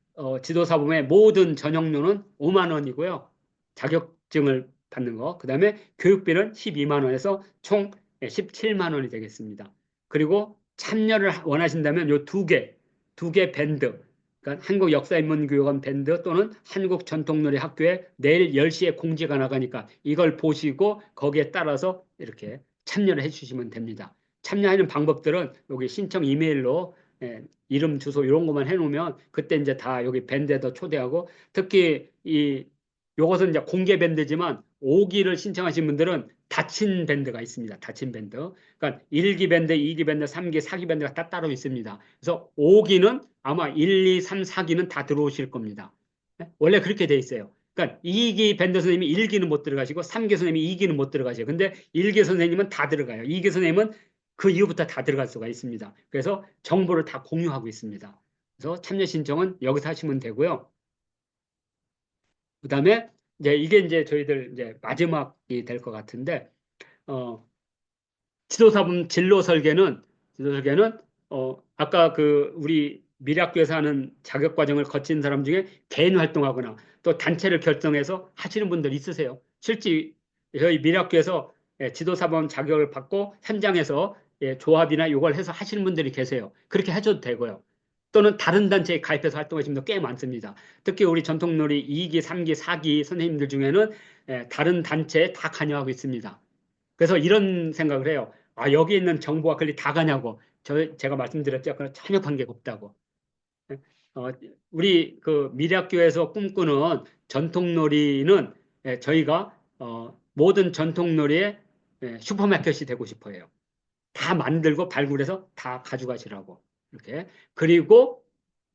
지도사범의 모든 전형료는 5만 원이고요. 자격증을 받는 거. 그 다음에 교육비는 12만 원에서 총 17만 원이 되겠습니다. 그리고 참여를 원하신다면 요 두 개 밴드. 그러니까 한국역사인문교육원 밴드 또는 한국전통놀이학교에 내일 10시에 공지가 나가니까 이걸 보시고 거기에 따라서 이렇게 참여를 해주시면 됩니다. 참여하는 방법들은 여기 신청 이메일로 이름, 주소 이런 것만 해놓으면 그때 이제 다 여기 밴드에도 초대하고 특히 요것은 이제 공개 밴드지만 5기를 신청하신 분들은 닫힌 밴드가 있습니다. 닫힌 밴드. 그러니까 1기 밴드, 2기 밴드, 3기, 4기 밴드가 다 따로 있습니다. 그래서 5기는 아마 1, 2, 3, 4기는 다 들어오실 겁니다. 원래 그렇게 돼 있어요. 그러니까 2기 밴드 선생님이 1기는 못 들어가시고 3기 선생님이 2기는 못 들어가셔요. 근데 1기 선생님은 다 들어가요. 2기 선생님은 그 이후부터 다 들어갈 수가 있습니다. 그래서 정보를 다 공유하고 있습니다. 그래서 참여 신청은 여기서 하시면 되고요. 그다음에 이게 이제 저희들 이제 마지막이 될 것 같은데 어, 지도사분 진로 설계는 아까 그 우리 미래학교에서 하는 자격 과정을 거친 사람 중에 개인 활동하거나 또 단체를 결성해서 하시는 분들 있으세요? 실제 저희 미래학교에서 지도사범 자격을 받고 현장에서 조합이나 이걸 해서 하시는 분들이 계세요. 그렇게 해줘도 되고요. 또는 다른 단체에 가입해서 활동하시는 분들 꽤 많습니다. 특히 우리 전통놀이 2기, 3기, 4기 선생님들 중에는 다른 단체에 다 관여하고 있습니다. 그래서 이런 생각을 해요. 여기 있는 정보가 그리 다 가냐고. 제가 말씀드렸죠. 그런 전혀 관계가 없다고. 어, 우리 그 미래학교에서 꿈꾸는 전통놀이는 저희가 모든 전통놀이의 슈퍼마켓이 되고 싶어요. 다 만들고 발굴해서 다 가져가시라고. 이렇게. 그리고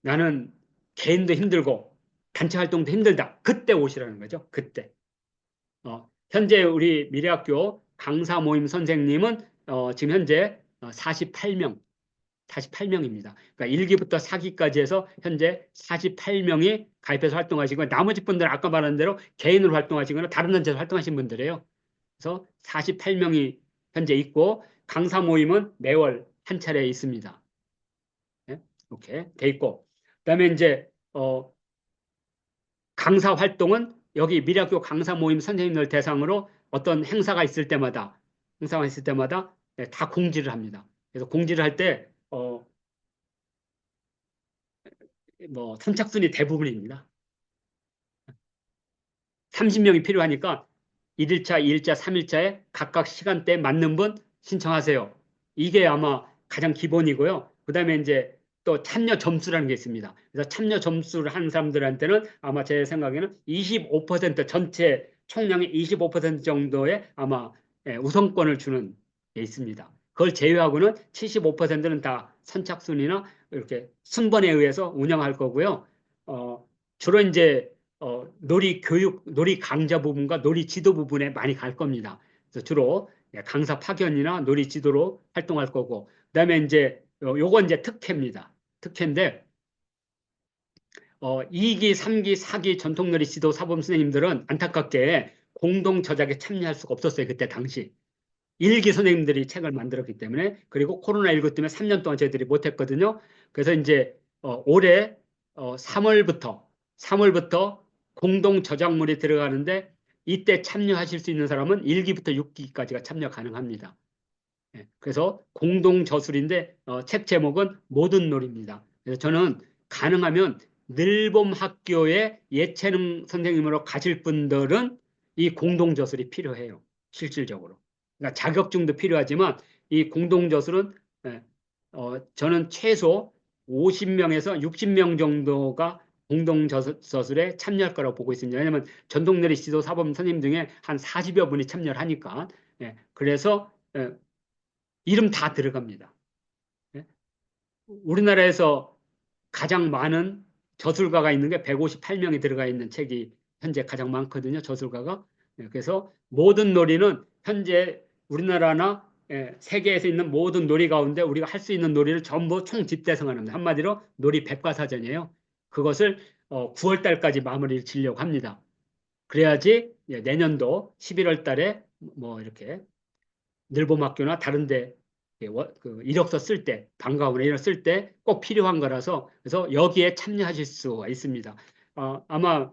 나는 개인도 힘들고 단체 활동도 힘들다. 그때 오시라는 거죠. 그때. 현재 우리 미래학교 강사 모임 선생님은 지금 현재 48명입니다. 그러니까 1기부터 4기까지 해서 현재 48명이 가입해서 활동하시고 나머지 분들은 아까 말한 대로 개인으로 활동하시거나 다른 단체에서 활동하신 분들이에요. 그래서 48명이 현재 있고 강사 모임은 매월 한 차례 있습니다. 네? 이렇게 돼 있고 그다음에 이제 강사 활동은 여기 미래학교 강사 모임 선생님들 대상으로 어떤 행사가 있을 때마다 다 공지를 합니다. 그래서 공지를 할 때, 선착순이 대부분입니다. 30명이 필요하니까 1일차, 2일차, 3일차에 각각 시간대에 맞는 분 신청하세요. 이게 아마 가장 기본이고요. 그 다음에 이제 또 참여 점수라는 게 있습니다. 그래서 참여 점수를 하는 사람들한테는 아마 제 생각에는 25% 전체 총량의 25% 정도의 아마 우선권을 주는 게 있습니다. 그걸 제외하고는 75%는 다 선착순이나 이렇게 순번에 의해서 운영할 거고요. 주로 이제 놀이 교육, 놀이 강좌 부분과 놀이 지도 부분에 많이 갈 겁니다. 그래서 주로 강사 파견이나 놀이 지도로 활동할 거고, 그다음에 이제 요건 이제 특혜입니다. 특혜인데 2기, 3기, 4기 전통놀이 지도 사범 선생님들은 안타깝게 공동 저작에 참여할 수가 없었어요. 그때 당시. 1기 선생님들이 책을 만들었기 때문에 그리고 코로나19 때문에 3년 동안 저희들이 못했거든요. 그래서 이제 올해 3월부터 공동 저작물이 들어가는데 이때 참여하실 수 있는 사람은 1기부터 6기까지가 참여 가능합니다. 그래서 공동 저술인데 책 제목은 모든 놀이입니다. 그래서 저는 가능하면 늘봄 학교의 예체능 선생님으로 가실 분들은 이 공동 저술이 필요해요. 실질적으로. 그러니까 자격증도 필요하지만 이 공동 저술은 저는 최소 50명에서 60명 정도가 공동 저술에 참여할 거라고 보고 있습니다. 왜냐하면 전통놀이 지도 사범 선생님 중에 한 40여 분이 참여를 하니까. 그래서 이름 다 들어갑니다. 예? 우리나라에서 가장 많은 저술가가 있는 게 158명이 들어가 있는 책이 현재 가장 많거든요. 저술가가. 그래서 모든 놀이는 현재 우리나라나 세계에서 있는 모든 놀이 가운데 우리가 할 수 있는 놀이를 전부 총집대성하는 한마디로 놀이 백과사전이에요. 그것을 9월 달까지 마무리를 지려고 합니다. 그래야지 내년도 11월 달에 뭐 이렇게 늘봄학교나 다른데 그 이력서 쓸 때, 방과후나 이런 쓸 때 꼭 필요한 거라서 그래서 여기에 참여하실 수가 있습니다. 아마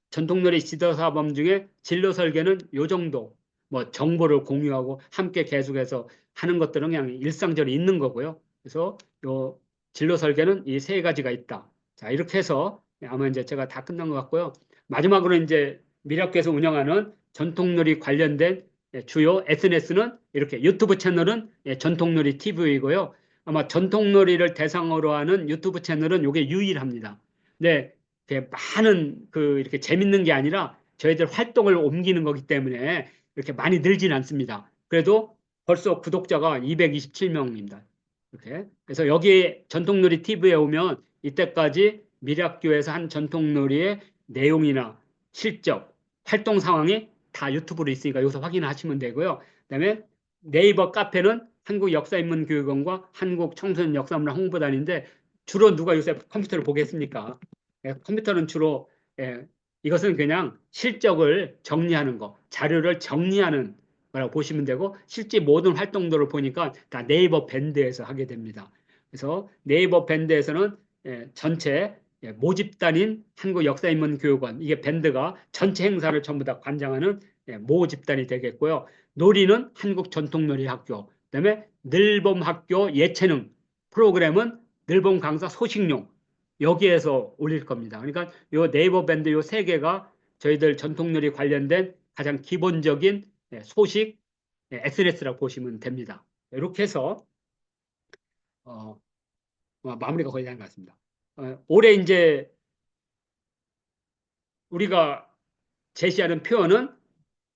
전통놀이 지도사범 중에 진로 설계는 요 정도 뭐 정보를 공유하고 함께 계속해서 하는 것들은 그냥 일상적으로 있는 거고요. 그래서 요 진로 설계는 이 세 가지가 있다. 자, 이렇게 해서 아마 이제 제가 다 끝난 것 같고요. 마지막으로 이제 미래학교에서 운영하는 전통놀이 관련된 주요 SNS는 이렇게 유튜브 채널은 전통놀이 TV이고요. 아마 전통놀이를 대상으로 하는 유튜브 채널은 이게 유일합니다. 네, 많은 이렇게 재밌는 게 아니라 저희들 활동을 옮기는 거기 때문에 이렇게 많이 늘진 않습니다. 그래도 벌써 구독자가 227명입니다. 이렇게. 그래서 여기 전통놀이 TV에 오면 이때까지 미래학교에서 한 전통놀이의 내용이나 실적, 활동 상황이 다 유튜브로 있으니까 여기서 확인하시면 되고요. 그다음에 네이버 카페는 한국역사인문교육원과 한국청소년역사문화 홍보단인데 주로 누가 요새 컴퓨터를 보겠습니까? 컴퓨터는 주로 이것은 그냥 실적을 정리하는 거, 자료를 정리하는 거라고 보시면 되고 실제 모든 활동들을 보니까 다 네이버 밴드에서 하게 됩니다. 그래서 네이버 밴드에서는 전체 모집단인 한국역사인문교육원 이게 밴드가 전체 행사를 전부 다 관장하는 모집단이 되겠고요. 놀이는 한국전통놀이학교, 그다음에 늘봄학교 예체능 프로그램은 늘봄 강사 소식용 여기에서 올릴 겁니다. 그러니까 요 네이버 밴드 요 세 개가 저희들 전통놀이 관련된 가장 기본적인 소식 SNS라고 보시면 됩니다. 이렇게 해서 어, 마무리가 거의 된 것 같습니다. 올해 이제 우리가 제시하는 표현은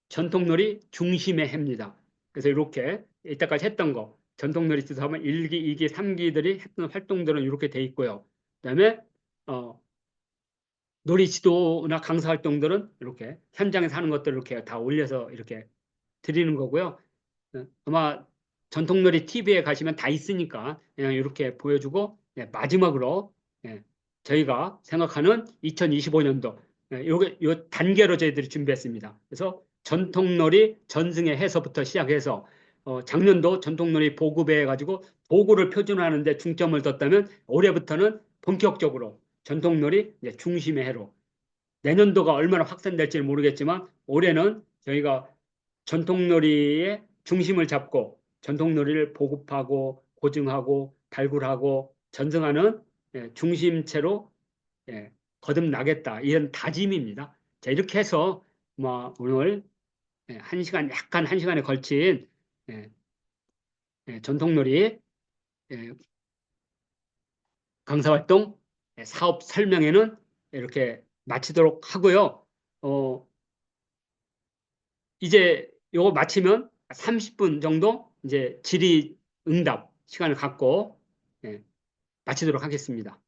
전통놀이 중심의 해입니다. 그래서 이렇게 이때까지 했던 거 전통놀이 지도하면 1기, 2기, 3기들이 했던 활동들은 이렇게 돼 있고요. 그다음에 어, 놀이 지도나 강사 활동들은 이렇게 현장에서 하는 것들을 이렇게 다 올려서 이렇게 드리는 거고요. 아마 전통놀이 TV에 가시면 다 있으니까 그냥 이렇게 보여주고 마지막으로 저희가 생각하는 2025년도 요 단계로 저희들이 준비했습니다. 그래서 전통놀이 전승의 해서부터 시작해서 작년도 전통놀이 보급해 가지고 도구를 표준화하는 데 중점을 뒀다면 올해부터는 본격적으로 전통놀이 중심의 해로 내년도가 얼마나 확산될지는 모르겠지만 올해는 저희가 전통놀이의 중심을 잡고 전통놀이를 보급하고 고증하고 발굴하고 전승하는 중심체로 거듭나겠다 이런 다짐입니다. 자, 이렇게 해서 뭐 오늘 한 시간 약간 한 시간에 걸친 예, 전통놀이 강사활동 사업 설명회는 이렇게 마치도록 하고요. 어, 이제 요거 마치면 30분 정도 이제 질의 응답 시간을 갖고 마치도록 하겠습니다.